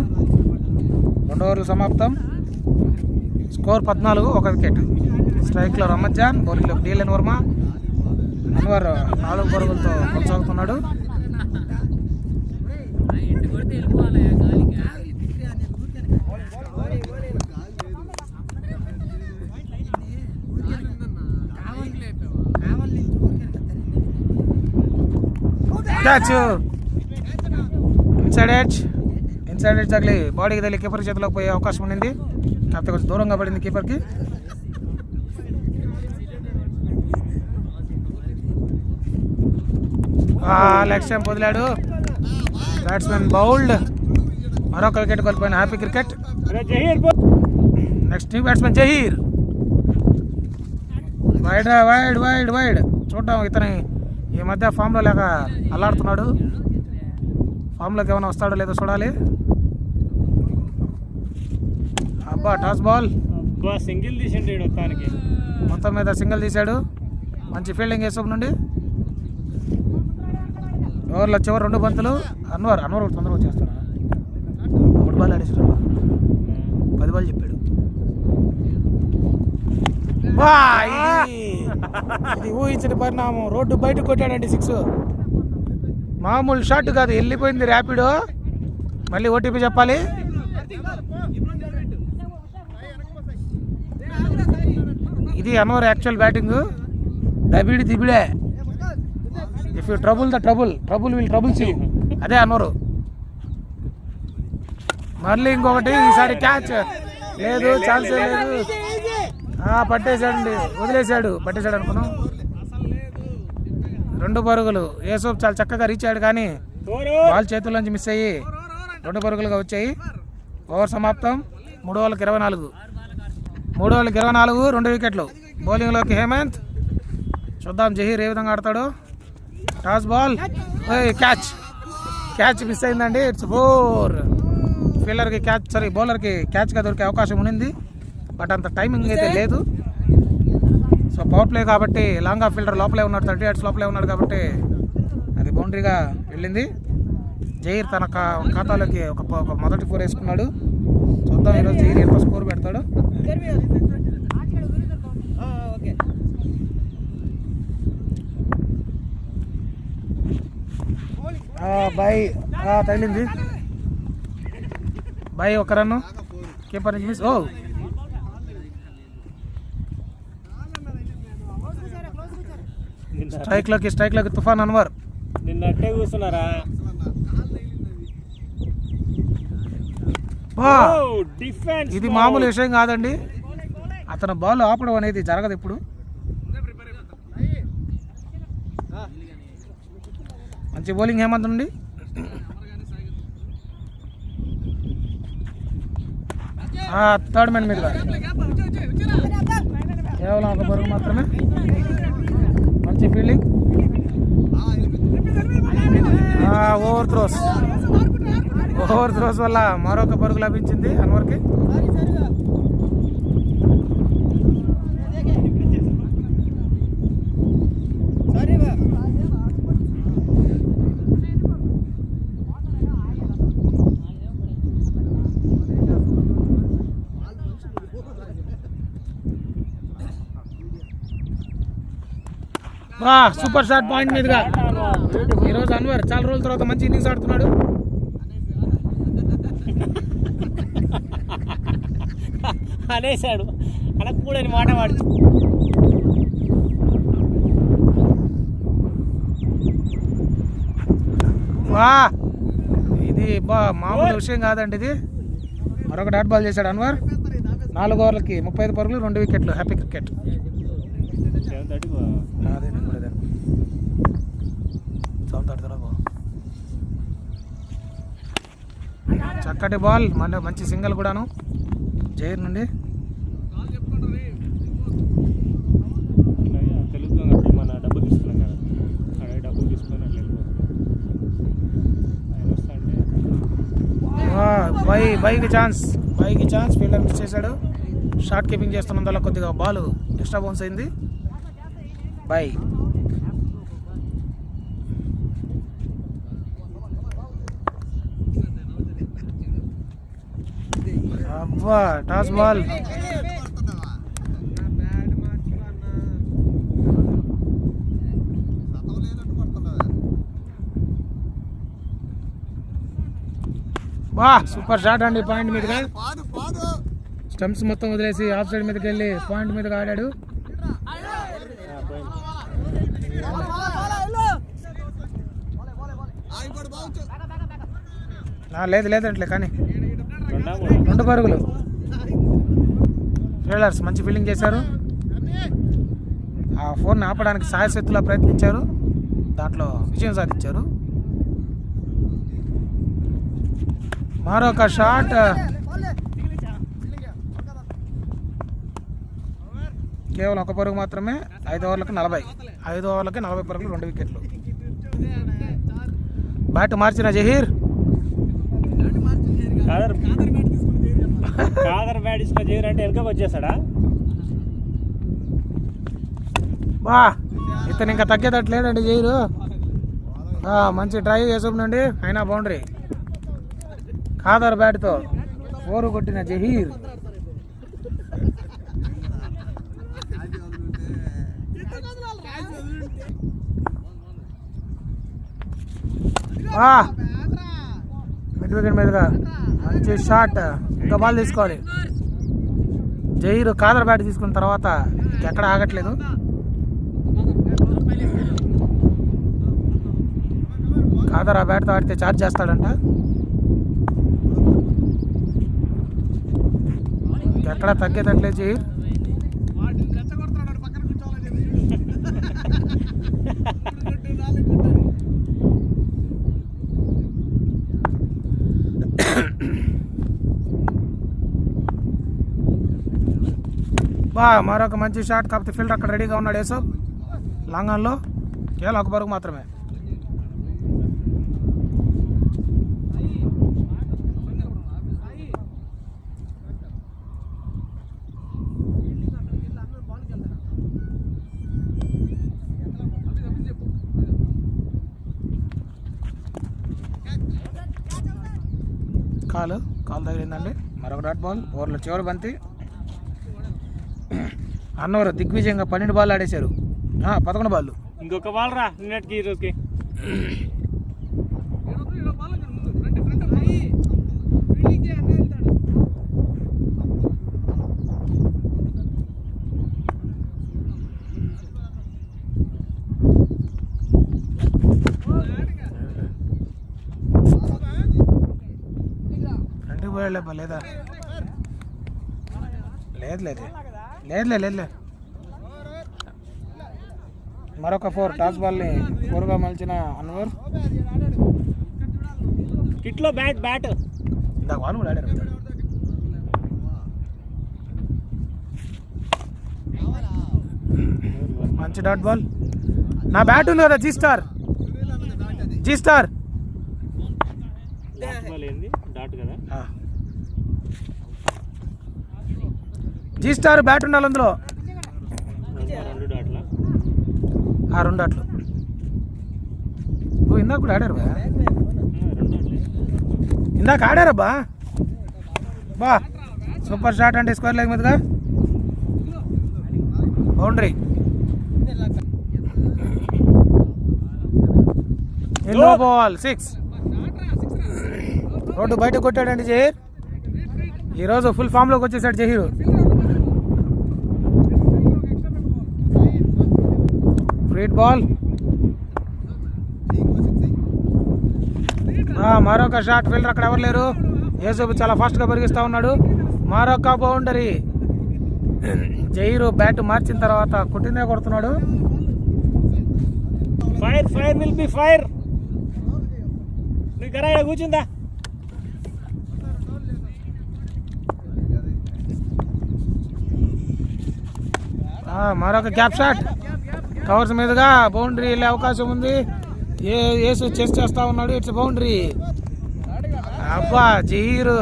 2 ఓవర్లు సమాప్తం. Score 14, 1 wicket. స్ట్రైక్లో రమజాన్, బౌలింగ్లో డిఎల్ఎన్ వర్మ. అన్వర్ 4 పరుగులతో కొనసాగుతున్నాడు. క్యాచ్ ఇన్సైడ్ ఎడ్జ్ తగిలి బాడీకి తగిలి కీపర్ చేతిలోకి పోయే అవకాశం ఉండింది. కాకపోతే కొంచెం దూరంగా పడింది కీపర్కి. లక్ష్యం వదిలాడు. Batsmen bowled. మరొక వికెట్ కోల్పోయిన Happy Cricket. Next new batsmen Zaheer. Wide wide wide wide. చూద్దాం, ఇతని ఈ మధ్య ఫామ్లో లేక అల్లాడుతున్నాడు. ఫామ్లోకి ఏమైనా వస్తాడో లేదో చూడాలి. అబ్బా టాస్ బాల్. సింగిల్ తీసిండు మొత్తానికి. మొత్తం మీద సింగిల్ తీశాడు. మంచి ఫీల్డింగ్ యేసూబ్ నుండి. ఓవర్లో చివరి 2 బంతులు. అన్వర్ తొందరగా వచ్చేస్తాడు. 3 బాల్ ఆడేసాడు. 10 బాల్ చెప్పాడు. ఇది ఊహించని పరిణామం. రోడ్డు బయట కొట్టాడండి 6. మామూలు షాట్ కాదు, వెళ్ళిపోయింది ర్యాపిడో. మళ్ళీ ఓటీపీ చెప్పాలి. ఇది అన్వర్ యాక్చువల్ బ్యాటింగ్. దిబిడే. If you trouble the trouble will troubles you. అదే అన్వరు. మళ్ళీ ఇంకొకటి. ఈసారి క్యాచ్ లేదు, ఛాన్స్ లేదు. పట్టేశాడండి, పట్టేశాడు అనుకున్నాం. 2 పరుగులు. యేసూబ్ చాలా చక్కగా రీచ్ అయ్యాడు, కానీ బాల్ చేతుల్లోంచి మిస్ అయ్యి 2 పరుగులుగా వచ్చాయి. ఓవర్ సమాప్తం. 3 ఓవర్లకు 24. 2 వికెట్లు. బౌలింగ్లోకి హేమంత్. చూద్దాం జహీర్ ఏ విధంగా ఆడతాడు. Toss ball. క్యాచ్ మిస్ అయిందండి. ఇట్స్ 4. ఫీల్డర్కి క్యాచ్, బౌలర్కి క్యాచ్గా దొరికే అవకాశం ఉండింది, బట్ అంత టైమింగ్ అయితే లేదు. సో పవర్ ప్లే కాబట్టి లాంగ్ ఆఫ్ ఫీల్డర్ లోపలే ఉన్నాడు, 30 yards లోపలే ఉన్నాడు కాబట్టి అది బౌండరీగా వెళ్ళింది. జహీర్ తన ఖాతాలోకి ఒక మొదటి 4 వేసుకున్నాడు. చూద్దాం ఈరోజు జహీర్ ఎంత స్కోర్ పెడతాడు. బాయ్ తగిలింది బాయ్, ఒక రన్ను కీపర్ నుంచి మిస్. స్ట్రైక్లోకి తుఫాన్ అన్వర్. నిన్న అట్టే కూర్చున్నారా? డిఫెన్స్ ఇది మామూలు విషయం కాదండి, అతను బాల్ ఆపడం అనేది జరగదు ఇప్పుడు. మంచి బౌలింగ్ హేమంత్ నుండి. థర్డ్ మ్యాన్ మీదుగా కేవలం ఒక పరుగు మాత్రమే. మంచి ఫీల్డింగ్. ఓవర్ థ్రోస్ వల్ల మరొక పరుగు లభించింది అన్వర్కి. సూపర్ షాట్ పాయింట్ మీదుగా ఈరోజు అన్వర్ చాలా రోజుల తర్వాత మంచి ఇన్నింగ్స్ ఆడుతున్నాడు. అనేసాడు, అనకూడని మాట వాడు. ఇది మామూలు విషయం కాదండి, ఇది మరొక డాట్ బాల్ చేశాడు అన్వర్. 4 ఓవర్లకి 35 పరుగులు, 2 వికెట్లు. Happy cricket. చక్కటి బాల్, మంచి సింగిల్ కూడాను జైర్ నుండి. మన డబ్బు తీసుకున్నాం కదా, అదే డబ్బులు తీసుకుని బైకి ఛాన్స్ ఫీల్డర్ మిస్ చేశాడు. షార్ట్ కీపింగ్ చేస్తున్నందువల్ల కొద్దిగా బాల్ ఎక్స్ట్రా బౌన్స్ అయింది. బై అబ్బా టాస్ బాల్. సూపర్ షాట్ అండి, పాయింట్ మీదుగా. స్టంప్స్ మొత్తం వదిలేసి ఆఫ్ సైడ్ మీదకి వెళ్ళి పాయింట్ మీదగా ఆడాడు. లేదంటే కానీ 2 పరుగులు. ఫీల్డర్స్ మంచి ఫీల్డింగ్ చేశారు. ఆ 4ని ఆపడానికి సాయశక్తులా ప్రయత్నించారు, దాంట్లో విజయం సాధించారు. మరొక షాట్, కేవలం 1 పరుగు మాత్రమే. 5 ఓవర్లకి 40 పరుగులు, 2 వికెట్లు. బ్యాట్ మార్చిన జహీర్. కాదర్ బ్యాట్ ఇసుక జహీర్ అంటే వెనకకు వచ్చేసాడా? ఇతను ఇంకా తగ్గేటట్లేడండి జహీరు. మంచి డ్రైవ్ వేసుకునండి, అయినా బౌండరీ. ఖాదర్ బ్యాట్తో 4 కొట్టిన జహీర్. మిడ్ వికెట్ మీదుగా మంచి షాట్. ఇంకా బాల్ తీసుకోవాలి జహీర్. ఖాదర్ బ్యాట్ తీసుకున్న తర్వాత ఎక్కడ ఆగట్లేదు. ఖాదర్ ఆ బ్యాట్తో ఆడితే ఛార్జ్ చేస్తాడంట. ఎక్కడ తగ్గేటట్లేదు జహీర్. మరొక మంచి షాట్, కాకపోతే ఫీల్డర్ అక్కడ రెడీగా ఉన్నాడు. యేసఫ్ లాంగ్ ఆన్లో కేవలం 1 పరుగు మాత్రమే. కాలు తగిలిందండి. మరొక డాట్ బాల్. ఓవర్లో చివరి బంతి. అన్నవరం దిగ్విజయంగా 12 బాల్ ఆడేశారు. 11 బాల్. ఇంకొక బాల్ రా నిన్నటికి ఈరోజుకి. లేదా లేదు. మరొక 4. టాస్ బాల్ని 4గా మలిచిన అన్వర్. కిట్లో బ్యాట్ ఇందాక వాళ్ళు కూడా ఆడారు. మంచి డాట్ బాల్. నా బ్యాట్ ఉంది కదా, జీ స్టార్. ఏంది డాట్ కదా. జీ స్టార్ బ్యాట్ ఉండాలి అందులో. 2 డాట్ల 2 డాట్లు. ఇందాక కూడా ఆడారు బా. ఇందాక ఆడారబ్బా. సూపర్ షాట్ అంటే స్క్వేర్ లెగ్ మీదుగా బౌండరీ. Yellow ball 6. రోడ్డు బయట కొట్టాడండి జహీర్. ఈరోజు ఫుల్ ఫామ్లోకి వచ్చేసాడు జహీర్. ఫ్రీడ్ బాల్. మరొక షాట్. ఫీల్డర్ అక్కడ ఎవరు లేరు. యూసుఫ్ చాలా ఫాస్ట్గా పరిగిస్తూ ఉన్నాడు. మరొక బౌండరీ. జహీర్ బ్యాట్ మార్చిన తర్వాత కొట్టిందే కొడుతున్నాడు. Fire will be fire. నీకు ఇక్కడ కూర్చుందా. మరొక క్యాప్ షాట్. కవర్స్ మీదుగా బౌండరీ వెళ్ళే అవకాశం ఉంది. యేసు చెస్ చేస్తా ఉన్నాడు. It's boundary. అబ్బా జహీర్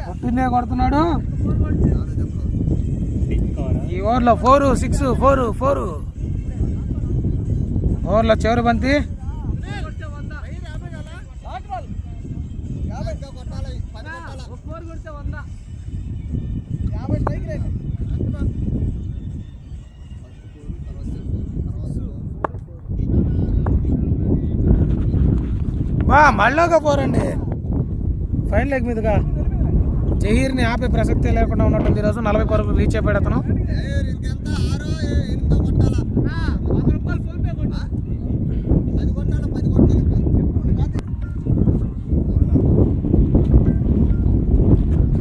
కొట్టిందే కొడుతున్నాడు. ఈ ఓవర్లో 4, 6, 4. ఓవర్లో చివరి బంతి. మళ్ళీగా 4 అండి. ఫైన్ లెగ్ మీదుగా జహీర్ని ఆపే ప్రసక్తే లేకుండా ఉన్నట్టుంది. ఈరోజు 40 పరుగులు రీచ్ అయిపోయాడు అతను.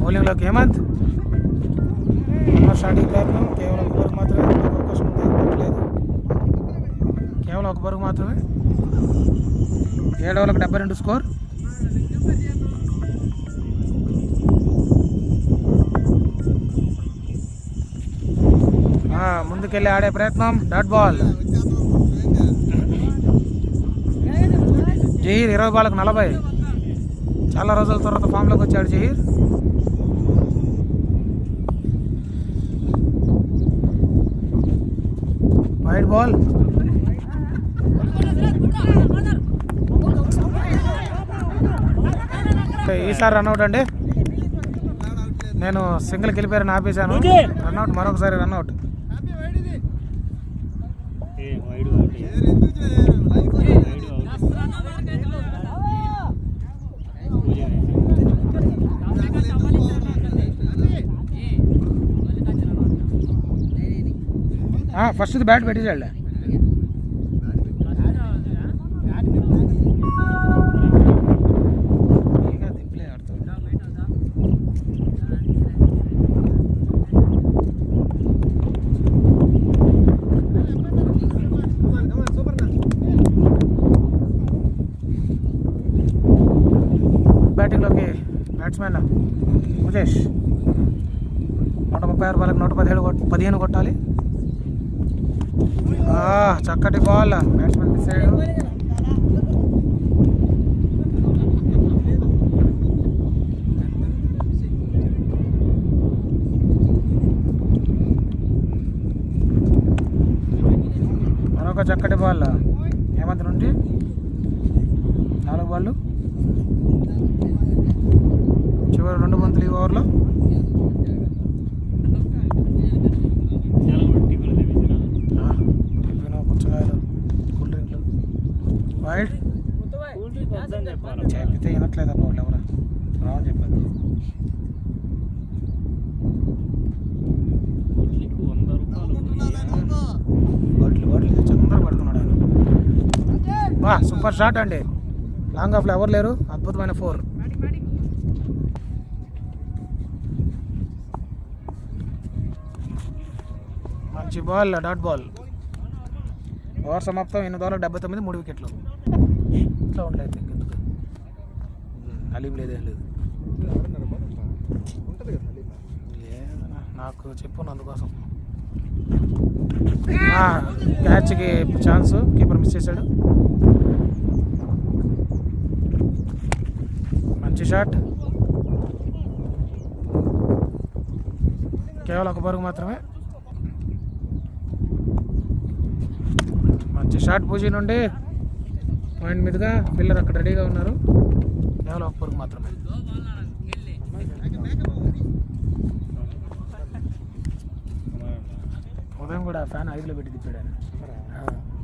బౌలింగ్లోకి హేమంత్. స్టార్టింగ్ ప్రయత్నం. కేవలం 1 పరుగు మాత్రమే అవకాశం లేదు. కేవలం 1 పరుగు మాత్రమే. 7 ఓవర్లకు 72 స్కోర్. ముందుకెళ్ళి ఆడే ప్రయత్నం. Dot ball. జహీర్ 20 బాల్కు 40. చాలా రోజుల తర్వాత ఫామ్లోకి వచ్చాడు జహీర్. Wide ball. ఈసారి రన్అట్ అండి. నేను సింగిల్కి వెళ్ళిపోయారని ఆపేశాను. రన్అట్. మరొకసారి రన్అట్. ఫస్ట్ బ్యాట్ పెట్టేసాడు. బ్యాటింగ్లోకి బ్యాట్స్మెన్ ముజేష్. 136 బాల్కి 115 కొట్టాలి. చక్కటి బాల్. బ్యాట్స్మెన్ మిస్ అయ్యాడు. మరొక చక్కటి బాల్ హేమంత్ నుండి. 4 బాళ్ళు. చివరి 2 బంతులు ఈ ఓవర్లో. టిఫిన్, పుచ్చకాయలు, కూల్ డ్రింక్లు. వైడ్ చెప్పితే వినట్లేదా వాళ్ళు ఎవరా రావని చెప్పారు. బాటిల్ తెచ్చి అందరూ పడుతున్నాడు ఆయన. బా సూపర్ షాట్ అండి. లాంగ్ ఆఫ్లో ఎవరు లేరు. అద్భుతమైన 4. మంచి బాల్, డాట్ బాల్. ఓవర్ సమాప్తం. 879, 3 వికెట్లు. ఇట్లా ఉండలేదు ఎందుకు హలీం లేదేం లేదు. లేదన్నా నాకు చెప్పు అందుకోసం. క్యాచ్కి ఛాన్స్, కీపర్ మిస్ చేశాడు. మంచి షాట్. కేవలం 1 పరుగు మాత్రమే. మంచి షాట్ పూజీ నుండి పాయింట్ మీదుగా పిల్లర్ అక్కడ రెడీగా ఉన్నారు. కేవలం 1 పరుగు మాత్రమే. ఉదయం కూడా ఫ్యాన్ 5లో పెట్టి తిప్పాడు ఆయన.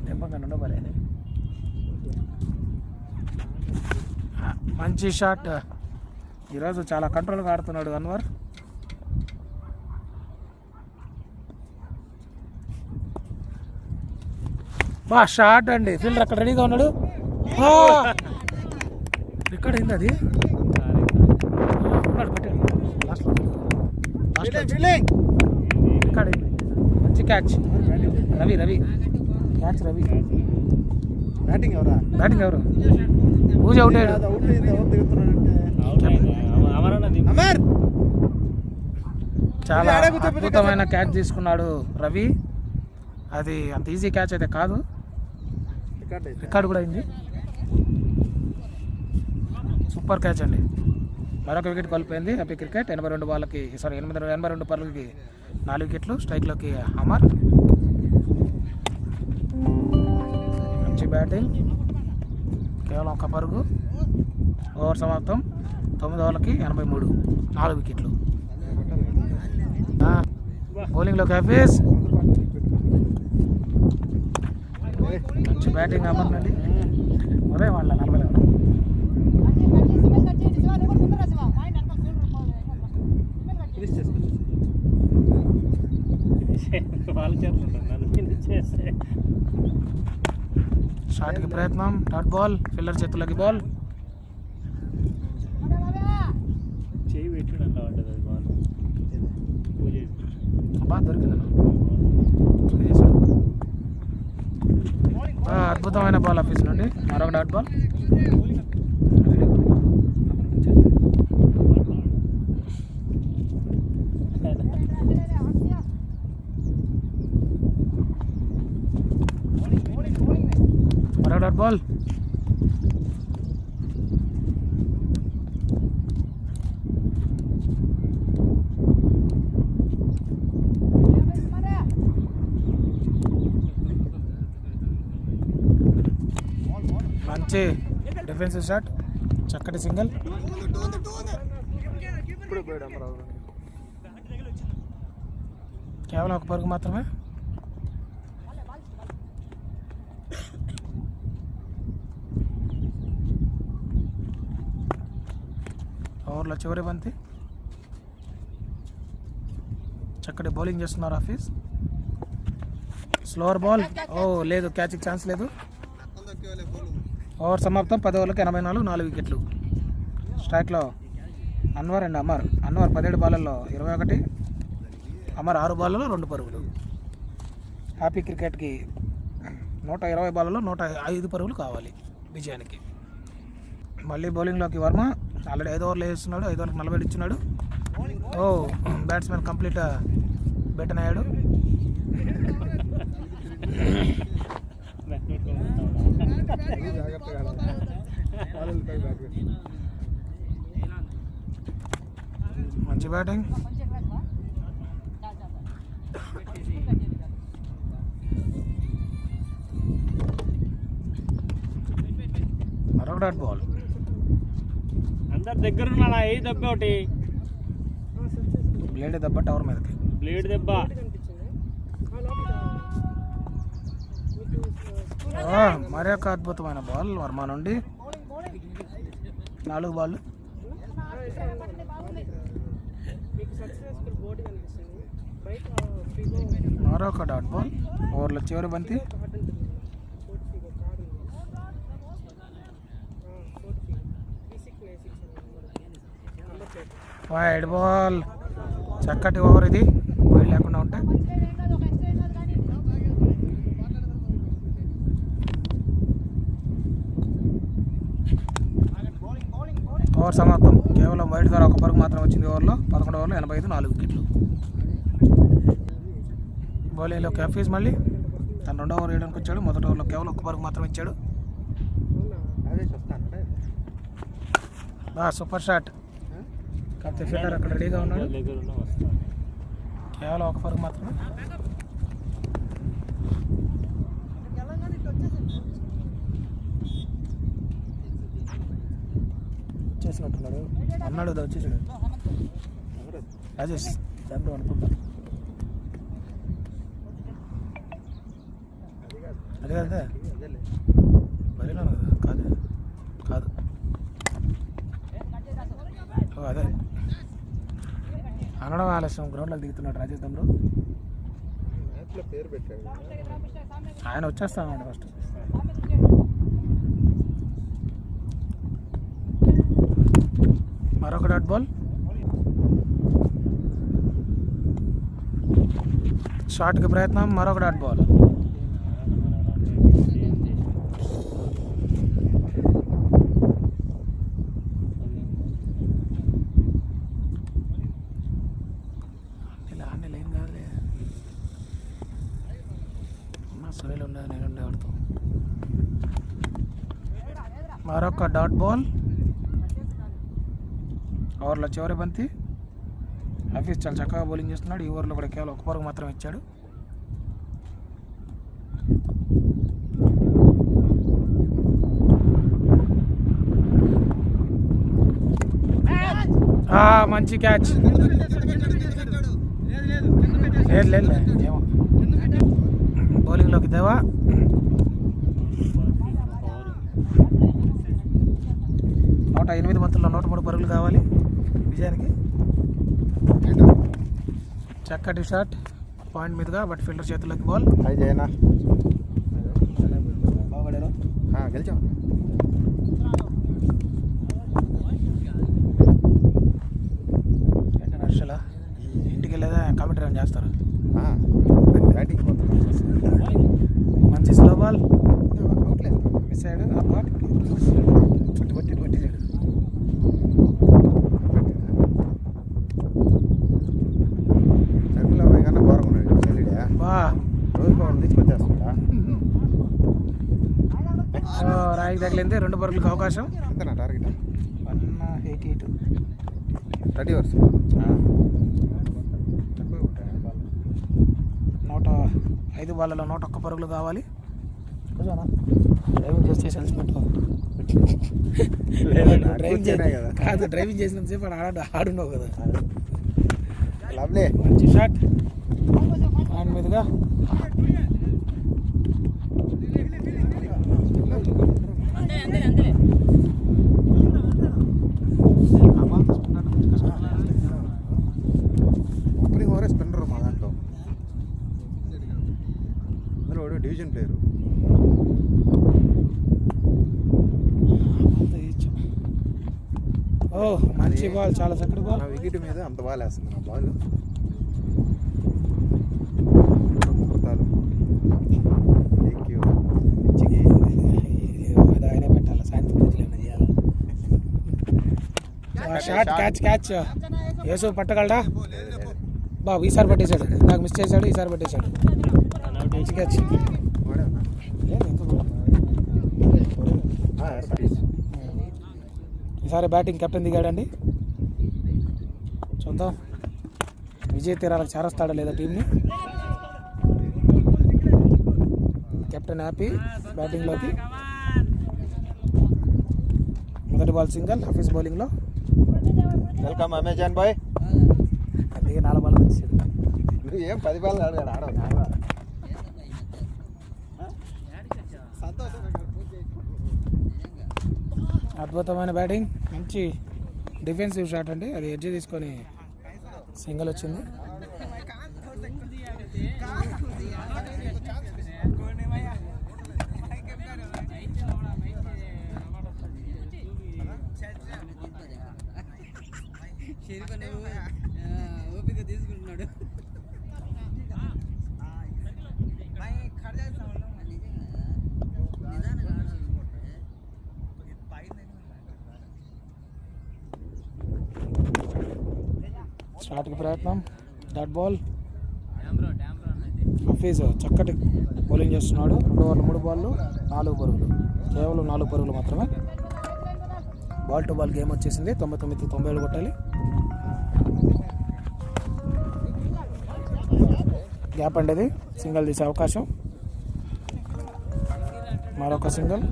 దెబ్బగా ఉండబోలే. మంచి షాట్. ఈరోజు చాలా కంట్రోల్గా ఆడుతున్నాడు అన్వర్. బా షాట్ అండి. ఫీల్డర్ అక్కడ రెడీగా ఉన్నాడు. రికార్డ్ అయింది అది. రికార్డ్ అయింది. మంచి catch. Ravi catch. Ravi batting ఎవరు పూజ అవుట్ అయ్యాడు. చాలా అద్భుతమైన క్యాచ్ తీసుకున్నాడు రవి. అది అంత ఈజీ క్యాచ్ అయితే కాదు. రికార్డు కూడా అయింది. సూపర్ క్యాచ్ అండి. మరొక వికెట్ కోల్పోయింది హ్యాపీ క్రికెట్. 82 బాల్కి 82 పరులకి 4 వికెట్లు. స్ట్రైక్లోకి అమర్. మంచి బ్యాటింగ్. కేవలం 1 పరుగు. ఓవర్ సమాప్తం. 9 ఓవర్లకి 83, 4 వికెట్లు. బౌలింగ్లోకి హఫీజ్. మంచి బ్యాటింగ్ అమర్ నుండి. అదే వాళ్ళ 40 షాట్కి ప్రయత్నం. Dot ball. ఫిల్లర్ చేతులకి బాల్. చేయి పెట్టిండు ఉంటుంది అది బాల్. బాగా దొరికింది. అద్భుతమైన బాల్ ఆఫీస్ నుండి. మరొక డాట్ బాల్. మరొక డాట్ బాల్. మంచి డిఫెన్సివ్ షాట్. చక్కటి సింగిల్. కేవలం 1 పరుగు మాత్రమే. ఓవర్లో చివరి బంతి. చక్కటి బౌలింగ్ చేస్తున్నారు ఆఫీస్. Slower ball. లేదు, క్యాచ్కి ఛాన్స్ లేదు. ఓవర్ సమాప్తం. 10 ఓవర్లకి 84, 4 వికెట్లు. స్ట్రైక్లో అన్వర్ అండ్ అమర్. అన్వర్ 17 బాళ్ళల్లో 21, అమర్ 6 బాళ్ళలో 2 పరుగులు. హ్యాపీ క్రికెట్కి 120 బాళ్ళలో 105 పరుగులు కావాలి విజయానికి. మళ్ళీ బౌలింగ్లోకి వర్మ. ఆల్రెడీ 5 ఓవర్లు వేస్తున్నాడు. 5 ఓవర్లకు 40 ఇచ్చినాడు. బ్యాట్స్మెన్ కంప్లీట్ బెటన్ అయ్యాడు. మంచి బ్యాటింగ్. మరొక డాట్ బాల్. అందరు దగ్గర ఉన్నాడా ఏ దెబ్బ ఒకటి బ్లేడ్ దెబ్బ టవర్ మీదకి. బ్లేడ్ దెబ్బ మరి ఒక అద్భుతమైన బాల్ వర్మ నుండి 4 బాళ్ళు. మరొక డాట్ బాల్. ఓవర్లో చివరి బంతి. Wide ball. చక్కటి ఓవర్ ఇది, వైడ్ లేకుండా ఉంటే. ఓవర్ సమాప్తం. కేవలం వైడ్ ద్వారా 1 పరుగు మాత్రం వచ్చింది ఓవర్లో. 11 ఓవర్లో 85, 4 వికెట్లు. బౌలింగ్లో హఫీజ్ మళ్ళీ తన 2వ ఓవర్ వేయడానికి వచ్చాడు. మొదటి ఓవర్లో కేవలం 1 పరుగు మాత్రం ఇచ్చాడు. Super shot. కాకపోతే ఫీల్డర్ అక్కడ రెడీగా ఉన్నాడు. కేవలం 1 పరుగు మాత్రమే. వచ్చేసినట్టున్నాడు అన్నాడు. వచ్చేసాడు రాజేష్ దాంట్లో అనుకుంటా. అదే కదా మరీనా కాదు కాదు అదే అనడం ఆలస్యం. గ్రౌండ్లోకి దిగుతున్నాడు రాజేష్ తమ్ముడు. పేరు పెట్టాడు ఆయన వచ్చేస్తామండి ఫస్ట్. మరొక డాట్ బాల్. షాట్కి ప్రయత్నం. మరొక డాట్ బాల్. లేం కాదులే సునీల్ ఉండే నేను ఉండే ఆడుతూ. మరొక డాట్ బాల్. ఓవర్లో చివరి బంతి. హఫీజ్ చాలా చక్కగా బౌలింగ్ చేస్తున్నాడు. ఈ ఓవర్లో కూడా కేవలం 1 పరుగు మాత్రం ఇచ్చాడు. మంచి క్యాచ్. లేదు లేదు ఏమో బౌలింగ్లోకి దేవా. నూట 8 బంతుల్లో 103 పరుగులు కావాలి విజయానికి. చక్కటి షాట్ పాయింట్ మీదుగా, బట్ ఫీల్డర్ చేతుల్లోకి బాల్. బాగుపడారు. గెలిచాం. ఏంటంటే హర్షల ఇంటికి వెళ్ళేదా కామెంటరీ ఏమైనా చేస్తారు. బ్యాటింగ్ మంచి స్లో బాల్. అవుట్లేదు. మిస్ అయ్యాడు. ఆ బాల్ పట్టిసాడు. సర్కులబాయ్ కన్నా ఘోరంగా ఉన్నాడు చెల్లిడా. రోజు బాగుంది తీసుకొచ్చేస్తాడా. రాయికి తగిలింది. 2 పరుగులకు అవకాశం. అంతేనా టార్గెట్? 188. 30 ఓవర్స్. 105 బాళ్ళలో 101 పరుగులు కావాలి. డ్రైవింగ్ చేస్తే సెల్స్మెంట్ డ్రైవింగ్ చేసినంతసేపు ఆడున్నావు కదా. లవ్లీ. మంచి షాట్ ఆయన మీదుగా. ఓపెనింగ్ ఓవరే స్పిన్నర్ మా దాంట్లో. అందరూ వాడు డివిజన్ ప్లేయరు. మంచి బాల్, చాలా చక్కటి బాల్. నా వికెట్ మీద అంత బాల్ వేస్తుంది నా బాల్. అది ఆయనే పెట్టాలి. సాయంత్రం ఏమైనా చేయాలి. షాట్ క్యాచ్ యేసు పట్టగలడా బాబు? ఈసారి పట్టేశాడు. నాకు మిస్ చేశాడు. ఈసారి పట్టేశాడు. మంచి క్యాచ్. ఈసారి బ్యాటింగ్ కెప్టెన్ దిగాడండి. చూద్దాం విజయ తీరాలకు చేరస్తాడా లేదా టీంని. కెప్టెన్ హ్యాపీ బ్యాటింగ్లోకి. మొదటి బాల్ సింగల్ హఫీజ్ బౌలింగ్లో. వెల్కమ్ అమెజాన్ బాయ్. అందుకే 4 బాల్ వచ్చాడు. నువ్వు ఏం 10 బాల్ ఆడాడు ఆడవు. అద్భుతమైన బ్యాటింగ్, మంచి డిఫెన్సివ్ షాట్ అండి. అది ఎడ్జ్ తీసుకొని సింగిల్ వచ్చింది. ఓపిక తీసుకుంటున్నాడు. స్టార్ట్కి ప్రయత్నం, డాట్ బాల్. హఫీజ్ చక్కటి బౌలింగ్ చేస్తున్నాడు. 2 ఓవర్లు 3 బాళ్ళు 4 పరుగులు, కేవలం 4 పరుగులు మాత్రమే. బాల్ టు బాల్ గేమ్ వచ్చేసింది. 99-97 కొట్టాలి. గ్యాప్ అండి, అది సింగిల్ తీసే అవకాశం. మరొక సింగిల్.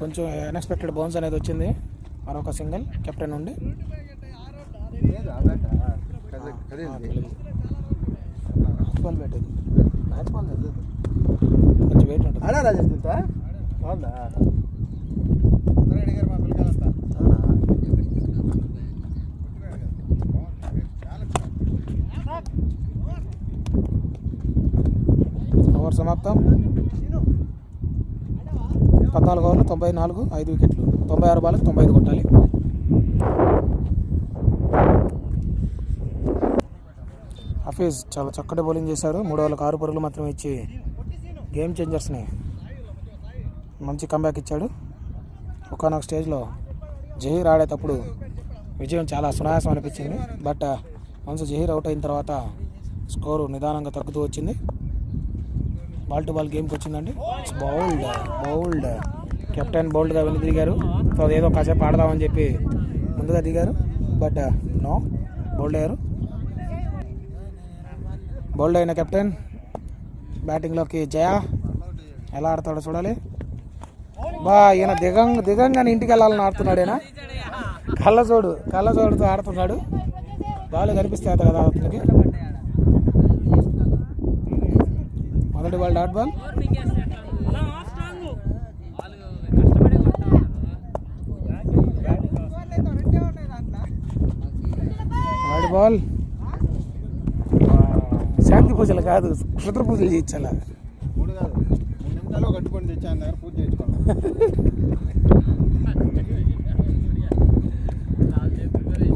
కొంచెం అన్ఎక్స్పెక్టెడ్ బౌన్స్ అనేది వచ్చింది. మరొక సింగిల్ కెప్టెన్ నుండి. బాల్ పెట్టేది మ్యాచ్ బాల్ కొంచెం వెయిట్ ఉంటుంది. ఆడా రాజేష్ తింటా బాగుందా? అడిగారు మా పిల్లకాయలంతా. ఓవర్ సమాప్తం. 14 ఓవర్లు 94, 5 వికెట్లు. 96 బాల్కి 95 కొట్టాలి. హఫీజ్ చాలా చక్కటి బౌలింగ్ చేశాడు. 3 ఓవర్లకు 6 పరుగులు మాత్రమే ఇచ్చి గేమ్ చేంజర్స్ని మంచి కంబ్యాక్ ఇచ్చాడు. ఒకనొక స్టేజ్లో జహీర్ ఆడేటప్పుడు విజయం చాలా సునాయాసం అనిపించింది. బట్ వన్స్ జహీర్ అవుట్ అయిన తర్వాత స్కోరు నిదానంగా తగ్గుతూ వచ్చింది. బాల్ టు బాల్ గేమ్కి వచ్చిందండి. బౌల్డ్ కెప్టెన్ బౌల్డ్గా వెళ్ళి దిగారు. సో అదేదో కాసేపు ఆడదామని చెప్పి ముందుగా దిగారు. బట్ నో, బౌల్డ్ అయ్యారు. బౌల్డ్ అయిన కెప్టెన్ బ్యాటింగ్లోకి జయ ఎలా ఆడతాడో చూడాలి. ఈయన దిగంగానే ఇంటికి వెళ్ళాలని ఆడుతున్నాడు. ఈయన కళ్ళజోడుతో ఆడుతున్నాడు. బాల్ కనిపిస్తే కదా అతనికి. మొదటి ball dot ball. Wide ball. శాంతి పూజలు కాదు, క్షుద్ర పూజలు చేయించాల. 3 కాదు 3 నిమిషాలు కట్టుకొని తెచ్చాను దగ్గర పూజ చేయించుకోండి.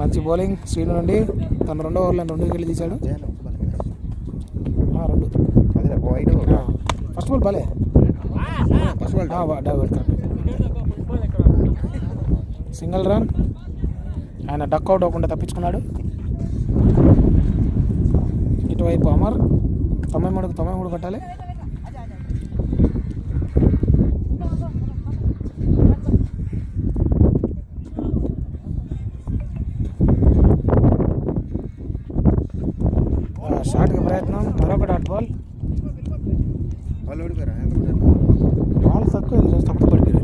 మంచి బౌలింగ్ శ్రీను నుండి. తన 2 ఓవర్లను 2 వికెట్లు తీశాడు. 2. ఫస్ట్ బాల్ బాలే. Single run. ఆయన డక్అవుట్ అవ్వకుండా తప్పించుకున్నాడు. ఇటువైపు అమర్ 93 కొట్టాలి. షాట్కి ప్రయత్నం, మరొక డాట్ బాల్. వాళ్ళు ఓడిపోయారా? బాల్ తక్కువ పడిపోయారు.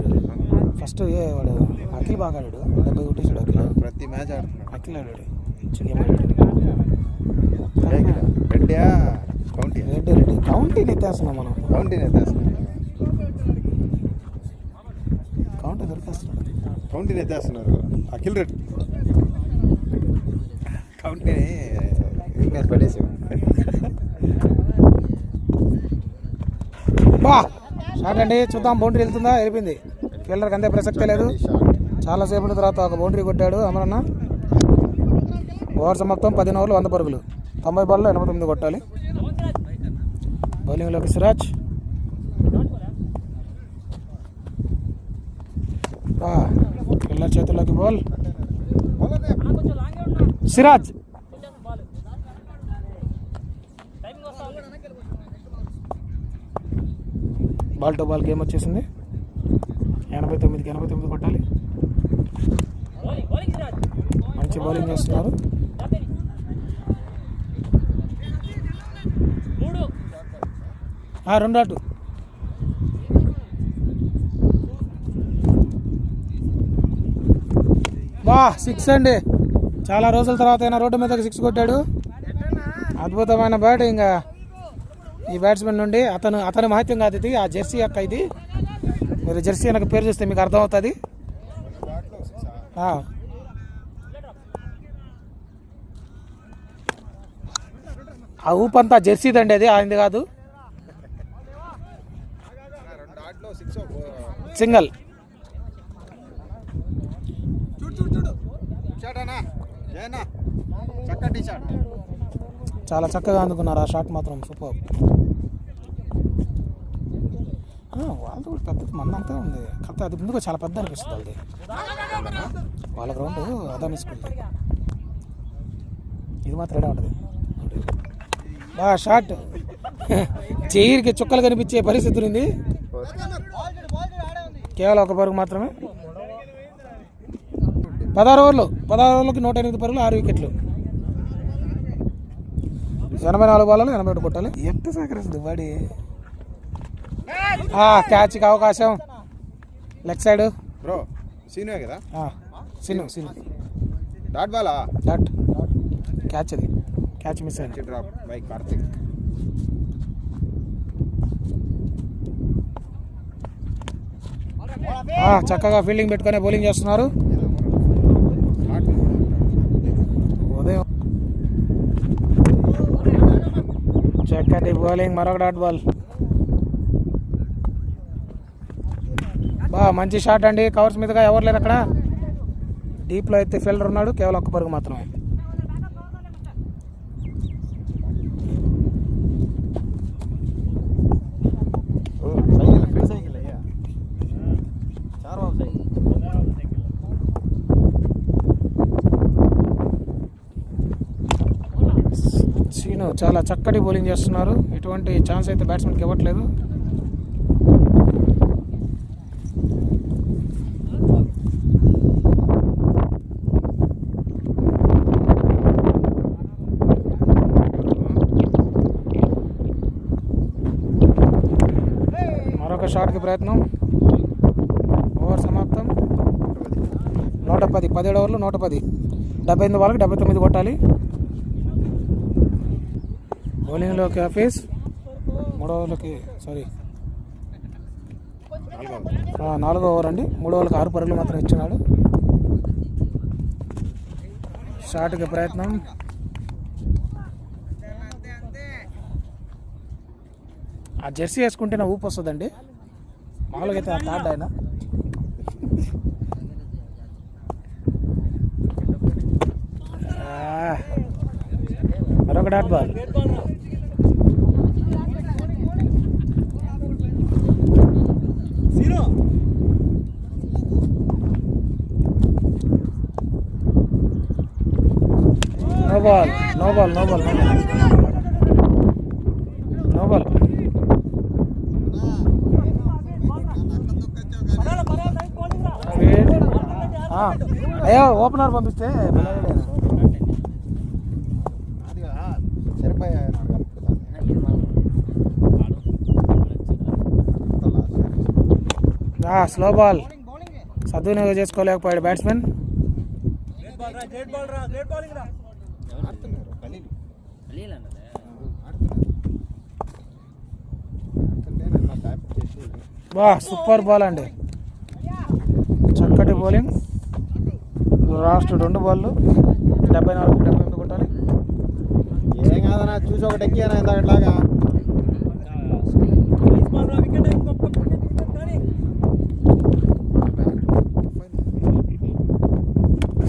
ఫస్ట్ వాడు అఖిల్ బాగా ఆడాడు. 70 కొట్టేసాడు అఖిల్. ప్రతి మ్యాచ్ ఆడుతున్నాడు. అఖిల్ ఆడాడు. రెడ్డియా కౌంటీ? రెడ్డి కౌంటీ నెత్తేస్తున్నాం మనం. కౌంటీ నెత్తేస్తున్నాడు. కౌంటీ దొరికేస్తున్నాడు. కౌంటీ నెత్తేస్తున్నారు. అఖిల్ రెడ్డి కౌంటీ పడేసి షాట్ అండి. చూద్దాం బౌండరీ వెళ్తుందా. వెళ్ళిపోయింది. ఫీల్డర్కి అందే ప్రసక్తే లేదు. చాలాసేపటి తర్వాత ఒక బౌండరీ కొట్టాడు అమరన్న. ఓవర్ సమాప్తం. 15 ఓవర్లు 100 పరుగులు. 90 బాల్లో 89 కొట్టాలి. బౌలింగ్లోకి సిరాజ్. ఫీల్డర్ చేతుల్లోకి ball. Siraj ball to ball game వచ్చేసింది. 89కి 89 కొట్టాలి. మంచి బౌలింగ్ చేస్తున్నారు. రెండు అటు. బా 6 అండి. చాలా రోజుల తర్వాత అయినా రోడ్డు మీదకి 6 కొట్టాడు. అద్భుతమైన బ్యాట్. ఇంకా ఈ బ్యాట్స్మెన్ నుండి అతని మహత్యం కాదు ఇది, ఆ జెర్సీ యొక్క ఇది. మీరు జెర్సీ వెనక పేరు చూస్తే మీకు అర్థమవుతుంది. ఆ ఊపంతా జెర్సీదండి, అది ఆయనది కాదు. సింగల్. చాలా చక్కగా అందుకున్నారు ఆ షాట్ మాత్రం. సూపర్. వాళ్ళది కూడా పెద్ద మంది అంతా ఉంది, కాకపోతే అది ముందుగా చాలా పెద్ద అనిపిస్తుంది వాళ్ళ గ్రౌండ్. అదాని స్కూల్ ఇది మాత్రం ఏడా ఉంటుంది. షాట్ చైర్కి చుక్కలు కనిపించే పరిస్థితి ఉంది. కేవలం 1 పరుగు మాత్రమే. 16 ఓవర్లకి 108 పరుగులు, 6 వికెట్లు. 84 బాల్లో 81 కొట్టాలి. ఎంత సహకరిస్తుంది వాడి. క్యాచ్కి అవకాశం. Leg side bro. సీను కదా? సీను డాట్ బాలా? Dot catch. అది క్యాచ్ మిస్ అయింది. Drop by Karthik. చక్కగా ఫీల్డింగ్ పెట్టుకొని బౌలింగ్ చేస్తున్నారు. ఉదయం చక్కటి బౌలింగ్, మరొక డాట్ బాల్. మంచి షాట్ అండి. కవర్స్ మీదుగా ఎవరు లేరు అక్కడ. డీప్లో అయితే ఫీల్డర్ ఉన్నాడు, కేవలం 1 పరుగు మాత్రమే. సీను చాలా చక్కటి బౌలింగ్ చేస్తున్నారు. ఎటువంటి ఛాన్స్ అయితే బ్యాట్స్మెన్కి ఇవ్వట్లేదు. మరొక షాట్కి ప్రయత్నం. ఓవర్ సమాప్తం. 110. 17 ఓవర్లు 110. 78 బాల్కి 79 కొట్టాలి. బౌలింగ్లోకి ఆఫీస్. 3 ఓవర్లకి 4వ ఓవర్ అండి. 3 ఓవర్లకు 6 పరుగులు మాత్రం ఇచ్చినాడు. షాట్కి ప్రయత్నం. ఆ జెర్సీ వేసుకుంటేనే ఊపు వస్తుందండి. మామూలుగా అయితే ఆ థర్డ్ ఆయన. మరొక డాట్ బాల్. No ball. అయ్యో ఓపెనర్ పంపిస్తే స్లో బాల్ సద్వినియోగం చేసుకోలేకపోయాడు బ్యాట్స్మెన్. సూపర్ బాల్ అండి. చక్కటి బౌలింగ్. లాస్ట్ 2 బాళ్ళు 74-78 కొట్టాలి. ఏం కాదన్నా, చూసి ఒకటి ఎక్కియానా ఇందాకట్లాగా.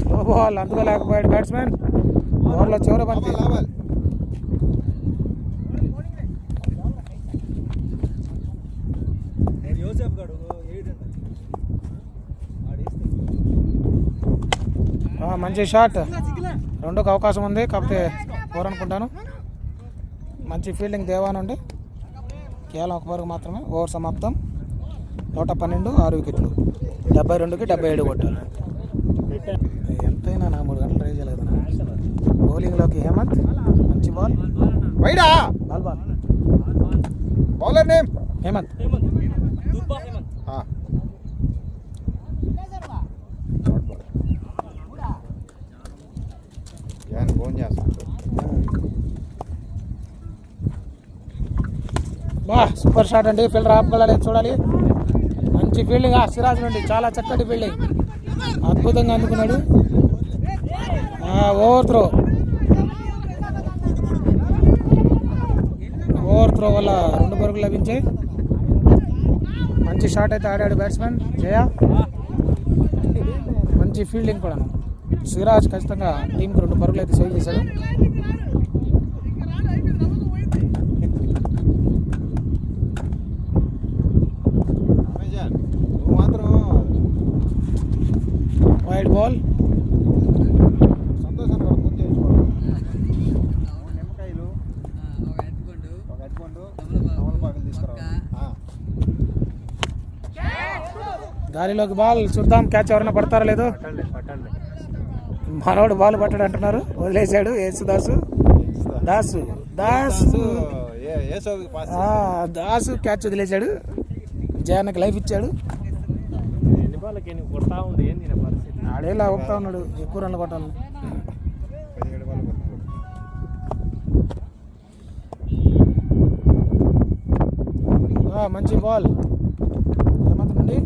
స్లో బాల్ అందుకోలేకపోయాడు బ్యాట్స్మెన్. ఓవర్లో చివరి బంతి. మంచి షాట్. 2కు అవకాశం ఉంది, కాకపోతే 4 అనుకుంటాను. మంచి ఫీల్డింగ్ దేవా నుండి. కేవలం 1 పరుగు మాత్రమే. ఓవర్ సమాప్తం. 112, 6 వికెట్లు. 72కి 77 కొట్టాలి. ఎంతైనా నా 3 గంటలు ట్రై చేయలేదు. బౌలింగ్లోకి హేమంత్, మంచి బాల్. వైడా ball ball bowler name Hemanth. Phone చేస్తాను. బా సూపర్ షాట్ అండి. ఫీల్డర్ ఆపుకోవాలి, చూడాలి. మంచి ఫీల్డింగ్ సిరాజ్ నుండి, చాలా చక్కటి ఫీల్డింగ్, అద్భుతంగా అందుకున్నాడు. ఓవర్ త్రో వల్ల 2 పరుగులు లభించాయి. మంచి షాట్ అయితే ఆడాడు బ్యాట్స్మెన్ జయ. మంచి ఫీల్డింగ్ కూడా. సిరాజ్ ఖచ్చితంగా టీంకి 2 పరుగులు అయితే సేవ్ చేశాడు. నువ్వు మాత్రం వైడ్ బాల్. సంతోషాన్ని కూడా పూర్తి చేసుకోవాలి. 3 నిమ్మకాయలు, ఒక అరటిపండు, తమలపాకులు తీసుకురావాలి. గాలిలోకి బాల్ చూద్దాం, క్యాచ్ ఎవరైనా పడతారో లేదో. మనోడు బాల్ పట్టాడు అంటున్నారు, వదిలేశాడు యేసుదాసు. దాసు దాసు క్యాచ్ వదిలేశాడు. జయానికి లైఫ్ ఇచ్చాడు. ఆడేలా ఊపుతా ఉన్నాడు, ఎక్కువ రన్లు కొట్టాలి. 17 బాల్ కొట్టాడు. మంచి బాల్ హేమంత్ నుండి.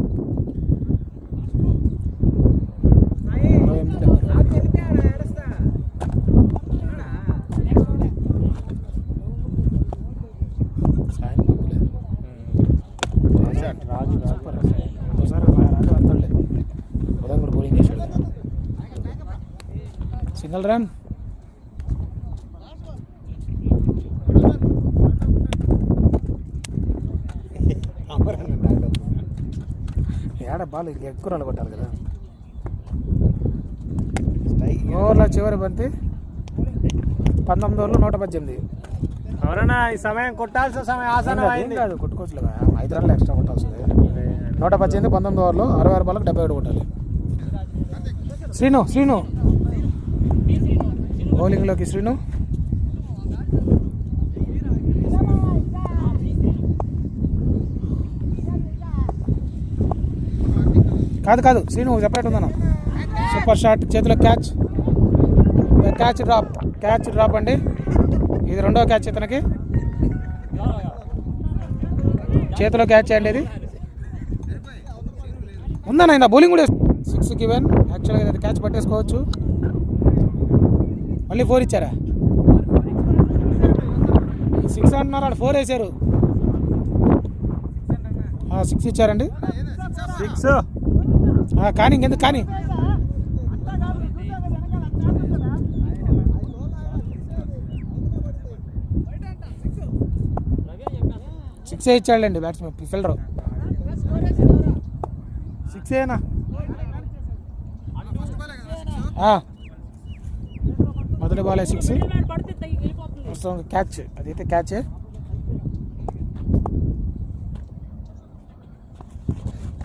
Single run. ఏడ బాల్ ఎక్కువ రన్లు కొట్టాలి కదా. ఓవర్లో చివరి బంతి 19 ఓవర్లు 118. ఎవరన్నా ఈ సమయం కొట్టాల్సిన సమయం ఆసనం అయింది. కాదు కొట్టుకోవచ్చులేదా, 5 రన్లు ఎక్స్ట్రా కొట్టాల్సింది. 118 19 ఓవర్లు 66 బాల్కి 77 కొట్టాలి. శ్రీను బౌలింగ్లోకి శ్రీను. కాదు శ్రీను సెపరేట్ ఉందన్న. సూపర్ షాట్, చేతిలో క్యాచ్ డ్రాప్ అండి. ఇది 2వ క్యాచ్ ఇతనికి. చేతిలో క్యాచ్ అండి ఇది. ఉందన్న ఇందా బౌలింగ్ కూడా 6కి ఈవెన్. యాక్చువల్గా ఇది క్యాచ్ పట్టేసుకోవచ్చు. మళ్ళీ 4 ఇచ్చారా? 6 అంటున్నారు, అక్కడ 4 వేసారు. 6 ఇచ్చారండి. 6 కానీ ఇంకెందుకు కానీ. సిక్సే ఇచ్చాడండి బ్యాట్స్మెన్ ఫీల్డర్. 6ఏనా? మొదటి బాలే 6. క్యాచ్, అదైతే క్యాచే.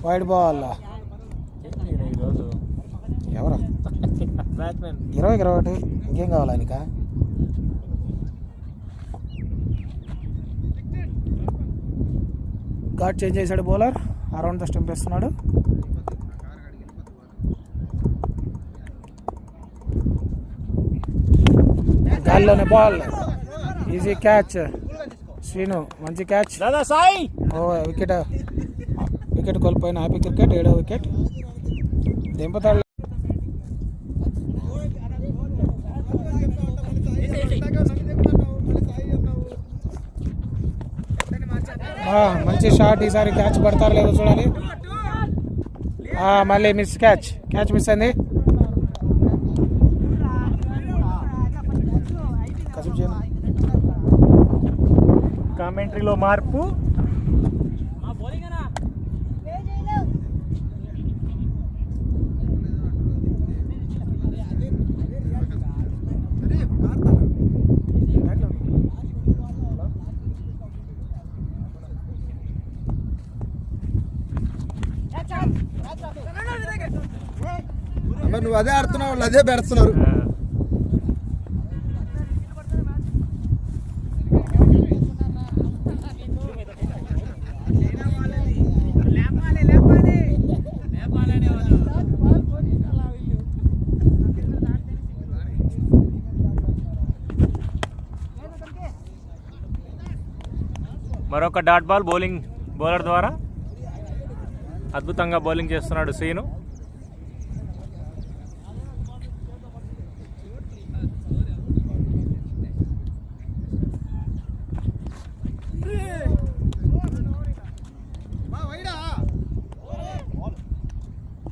Wide ball. ఎవరా? 20-21. ఇంకేం కావాలా నీకా? ఘాట్ చేంజ్ చేశాడు బౌలర్. అరౌండ్ ద స్టంప్ వేస్తున్నాడు. గాల్లోనే బాల్. Easy catch. శ్రీను మంచి క్యాచ్. వికెట్ కోల్పోయిన హ్యాపీ క్రికెట్ 7వ వికెట్. దింపుతాడు. మంచి షాట్. ఈసారి క్యాచ్ పడతారు లేదో చూడాలి. మళ్ళీ మిస్ క్యాచ్ మిస్ అయింది. కామెంటరీలో మార్పు. నువ్వు అదే ఆడుతున్నావు, వాళ్ళు అదే పెడుతున్నారు. మరొక డాట్ బాల్ బౌలర్ ద్వారా అద్భుతంగా బౌలింగ్ చేస్తున్నాడు సీను.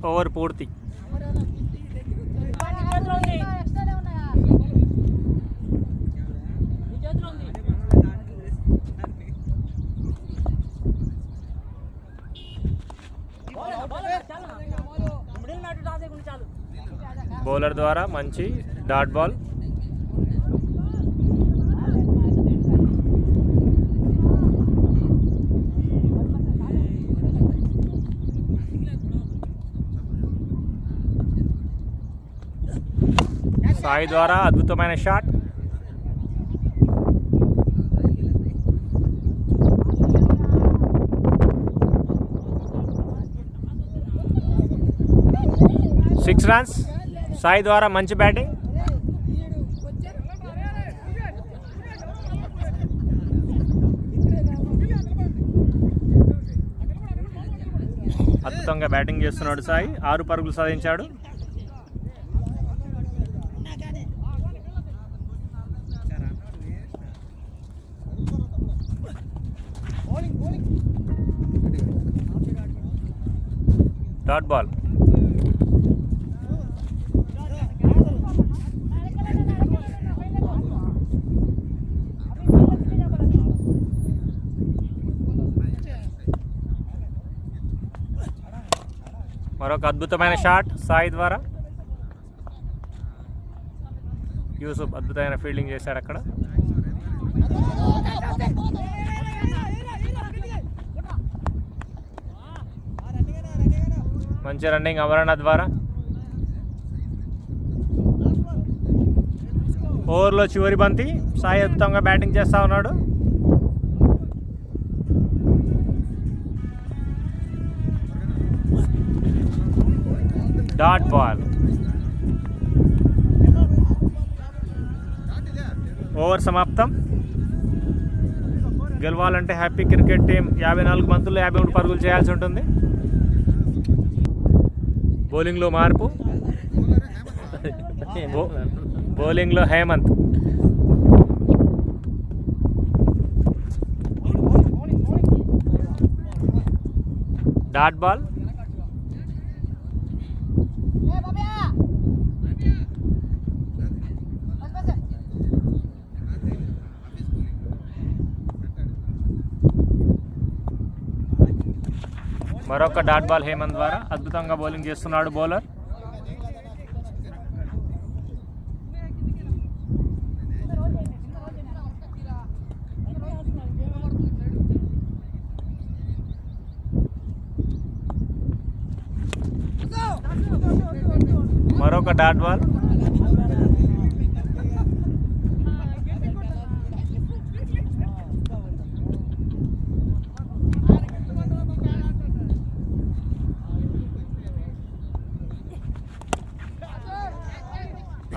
ఓవర్ పూర్తి. బౌలర్ ద్వారా మంచి డాట్ బాల్. సాయి ద్వారా అద్భుతమైన షాట్. Six runs. సాయి ద్వారా మంచి బ్యాటింగ్. అద్భుతంగా బ్యాటింగ్ చేస్తున్నాడు సాయి. 6 పరుగులు సాధించాడు. Dot ball. మరొక అద్భుతమైన షాట్ సాయి ద్వారా. యూసుఫ్ అద్భుతమైన ఫీల్డింగ్ చేశాడు అక్కడ. మంచి రన్నింగ్ అమరణ ద్వారా. ఓవర్లో చివరి బంతి. సాయి అద్భుతంగా బ్యాటింగ్ చేస్తూ ఉన్నాడు. Dot ball. ఓవర్ సమాప్తం. గెలవాలంటే హ్యాపీ క్రికెట్ టీం 54 బంతుల్లో 53 పరుగులు చేయాల్సి ఉంటుంది. బౌలింగ్లో మార్పు. బౌలింగ్లో హేమంత్. Dot ball. మరొక డాట్ బాల్ హేమంత్ ద్వారా. అద్భుతంగా బౌలింగ్ చేస్తున్నాడు బౌలర్. మరొక డాట్ బాల్.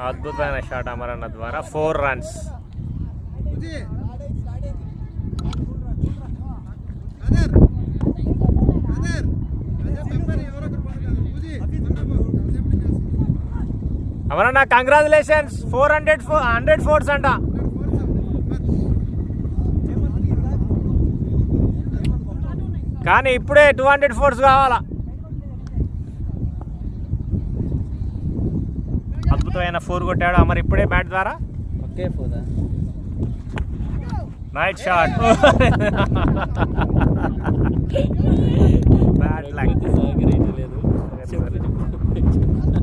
అద్భుతమైన షాట్ అమరన్న ద్వారా. 4 రన్స్. అమరన్న కంగ్రాచులేషన్స్. 100 ఫోర్స్ అంట. కానీ ఇప్పుడే 200 ఫోర్స్ కావాలా. అద్భుతమైన 4 కొట్టాడు అమర్ ఇప్పుడే బ్యాట్ ద్వారా. Night shot. Bat luck.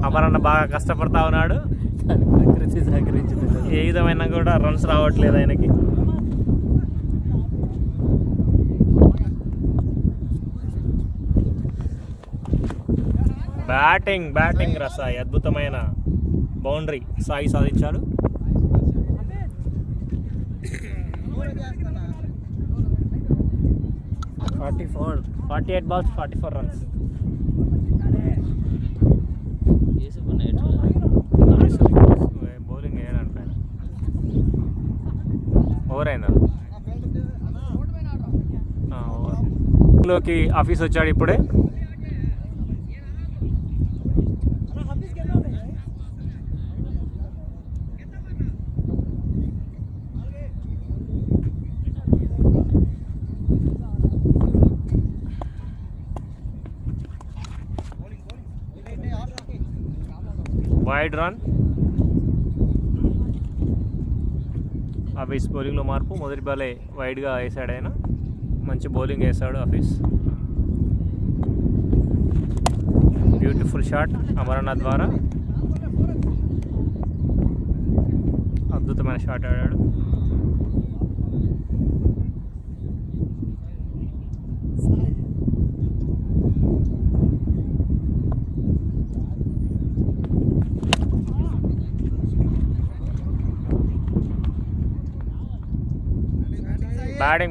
Amaranna బాగా కష్టపడతా ఉన్నాడు. ఏ విధమైన కూడా రన్స్ రావట్లేదు ఆయనకి. బ్యాటింగ్ రా సాయి, అద్భుతమైన బౌండరీ సాయి సాధించాడు. Forty 48 balls 44 runs. బౌలింగ్ వేయడానికి పైన ఓవర్ అయిందా? లోకి ఆఫీస్ వచ్చాడు ఇప్పుడే. Wide run. ఆఫీస్ బౌలింగ్లో మార్పు. మొదటి బాలే వైడ్గా వేసాడు ఆయన. మంచి బౌలింగ్ వేసాడు ఆఫీస్. బ్యూటిఫుల్ షాట్ అమరనాథ్ ద్వారా. అద్భుతమైన షాట్ ఆడాడు.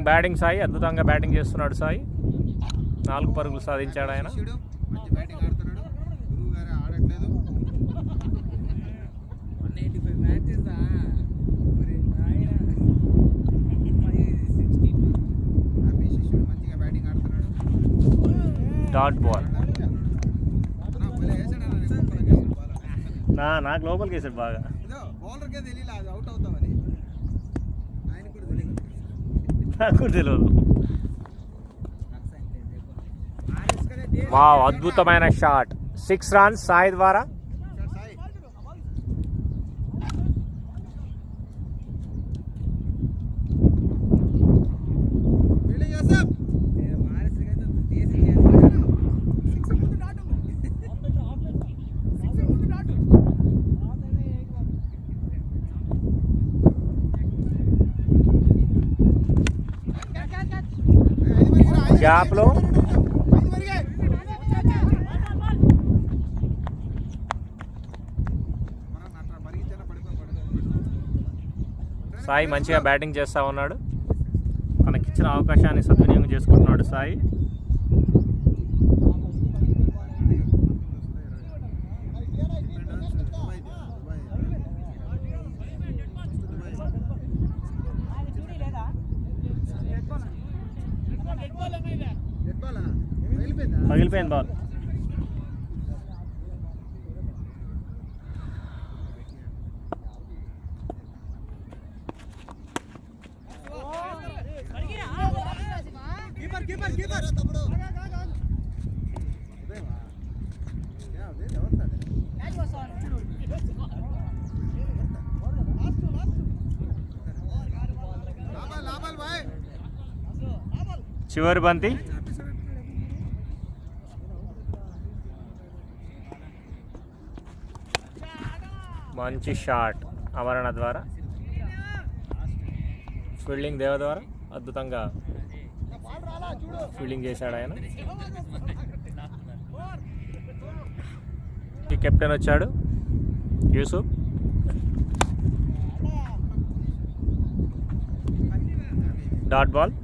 బ్యాటింగ్ సాయి, అద్భుతంగా బ్యాటింగ్ చేస్తున్నాడు సాయి. 4 పరుగులు సాధించాడు ఆయన. Dot ball. నాకు లోపలికి వేసాడు బాగా. నాకు తెలియదు. వావ్, అద్భుతమైన షాట్. 6 runs సాయి ద్వారా. గ్యాప్లో సాయి మంచిగా బ్యాటింగ్ చేస్తూ ఉన్నాడు. తనకిచ్చిన అవకాశాన్ని సద్వినియోగం చేసుకుంటున్నాడు సాయి. పగిలిపోయింది బాల్. చివరి బంతి. మంచి షాట్ అమరణ ద్వారా. ఫీల్డింగ్ దేవ ద్వారా అద్భుతంగా ఫీల్డింగ్ చేశాడు ఆయన. ఈ కెప్టెన్ వచ్చాడు యూసుఫ్. Dot ball.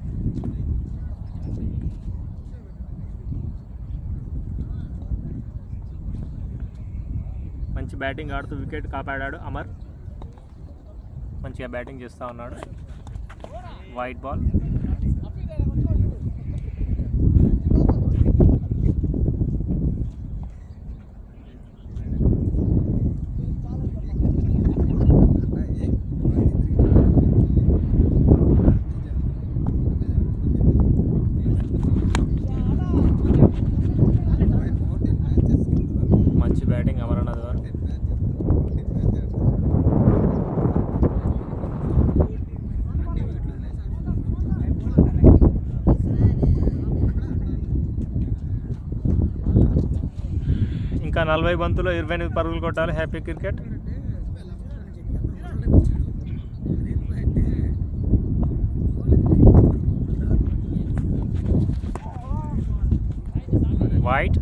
మంచి బ్యాటింగ్ ఆడుతూ వికెట్ కాపాడాడు అమర్. మంచిగా బ్యాటింగ్ చేస్తూ ఉన్నాడు. Wide ball. మంచి బ్యాటింగ్ అమరనాథ్ గారు. ఇంకా 40 బంతుల్లో 28 పరుగులు కొట్టాలి Happy Cricket. Wide.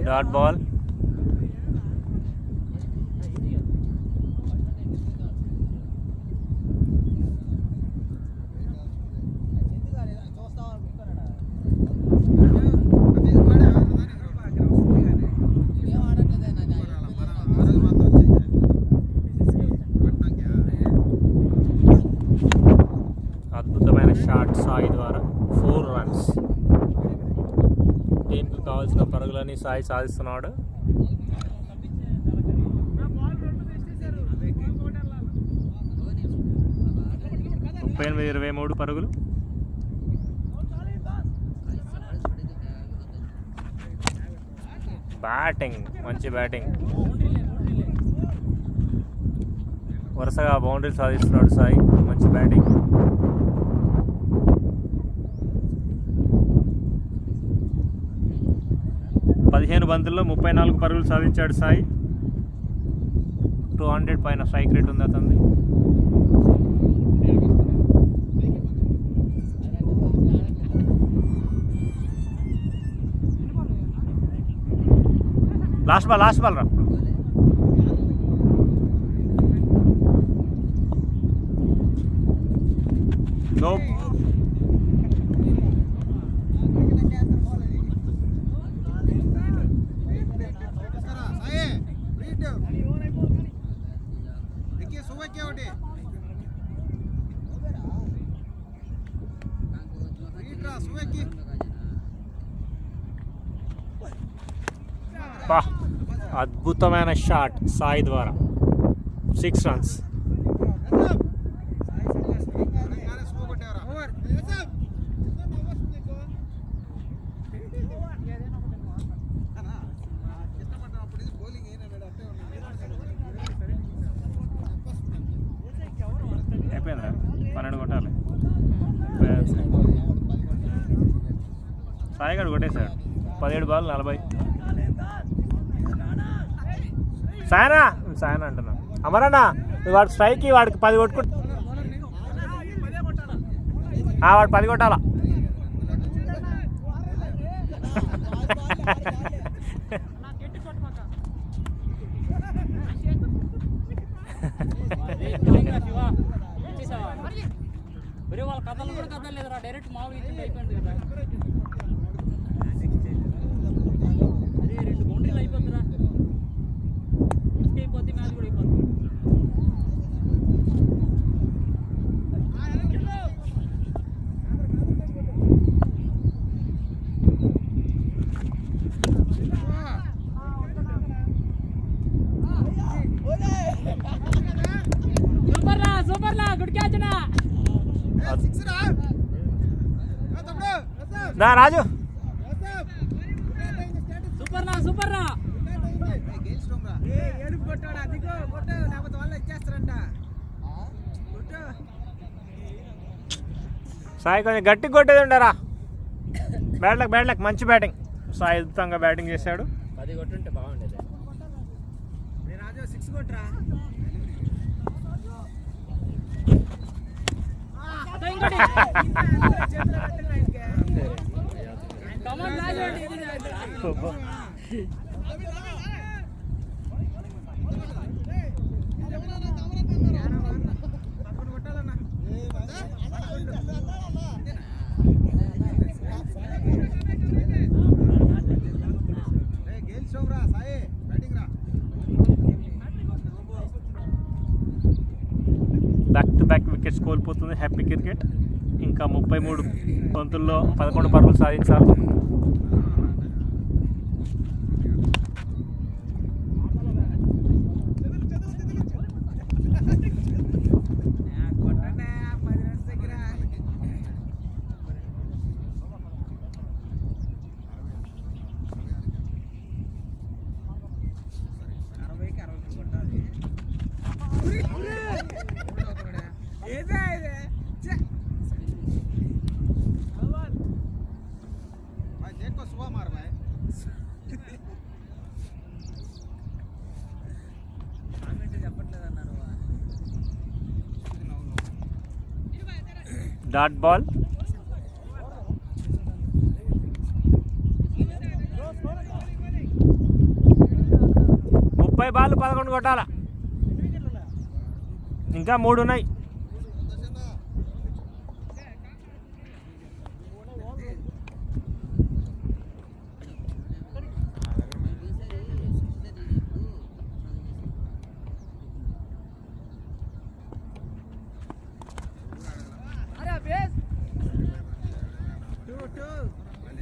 Dot ball. అద్భుతమైన షాట్ సాయి ద్వారా 4 runs. టీంకు కావాల్సిన పరుగులని సాయి సాధిస్తున్నాడు. ముప్పై 23 పరుగులు. బ్యాటింగ్, మంచి బ్యాటింగ్. వరుసగా బౌండరీ సాధిస్తున్నాడు సాయి. మంచి బ్యాటింగ్. పదిహేను బంతుల్లో 34 పరుగులు సాధించాడు సాయి. 200 పైన స్ట్రైక్ రేట్ ఉంది అతనిది. లాస్ట్ బాల్ రా. Nope. అద్భుతమైన షాట్ సాయి ద్వారా 6 runs. అయిపోయిందా? 12 కొట్టాలి. సాయి గారు కొట్టేశాడు. 17 బాల్ 40. సాయన అంటున్నా. అమరన్నా వాడు స్ట్రైక్కి వాడికి 10 కొట్టుకుంటు. వాడు 10 కొట్టాలా. వాళ్ళ కథలు కూడా కథలు లేదురా, డైరెక్ట్ మామూలు అయిపోయింది కదా. అదే 2 బౌండరీలు అయిపోతుందిరా. అయిపోద్ది, మ్యాచ్ కూడా అయిపోద్ది. సూపర్లా గుడ్ క్యాచ్ నా రాజు. సూపర్లా సాయి కొంచెం గట్టి కొట్టేది ఉండరా. Bad luck. మంచి బ్యాటింగ్. సాయి అద్భుతంగా బ్యాటింగ్ చేశాడు. 10 కొట్టుంటే బాగుండేది. బ్యాక్ టు బ్యాక్ వికెట్స్ కోల్పోతుంది హ్యాపీ క్రికెట్. ఇంకా 33 బంతుల్లో 11 పరుగులు సాధించాలి. Dot ball. కొట్టాలా, ఇంకా 3 ఉన్నాయి.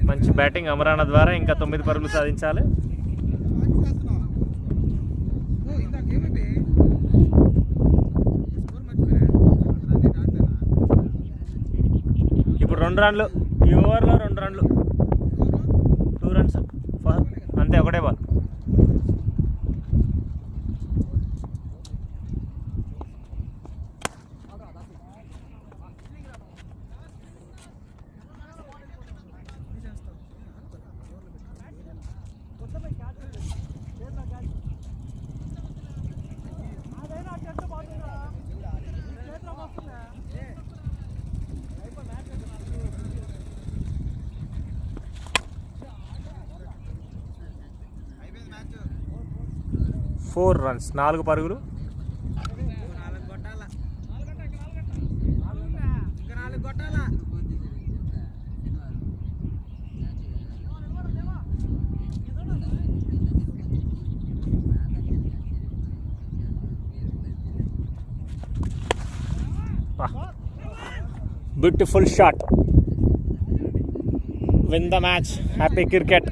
మంచి బ్యాటింగ్ అమరానా ద్వారా ఇంకా 9 పరుగులు సాధించాలి. ఇప్పుడు 2 రన్లు, ఈ ఓవర్లో 2 రన్లు, 2 రన్స్ అంతే, ఒకటే బాల్. ఫోర్ రన్స్, 4 పరుగులు. Beautiful shot. Win the match. Happy cricket.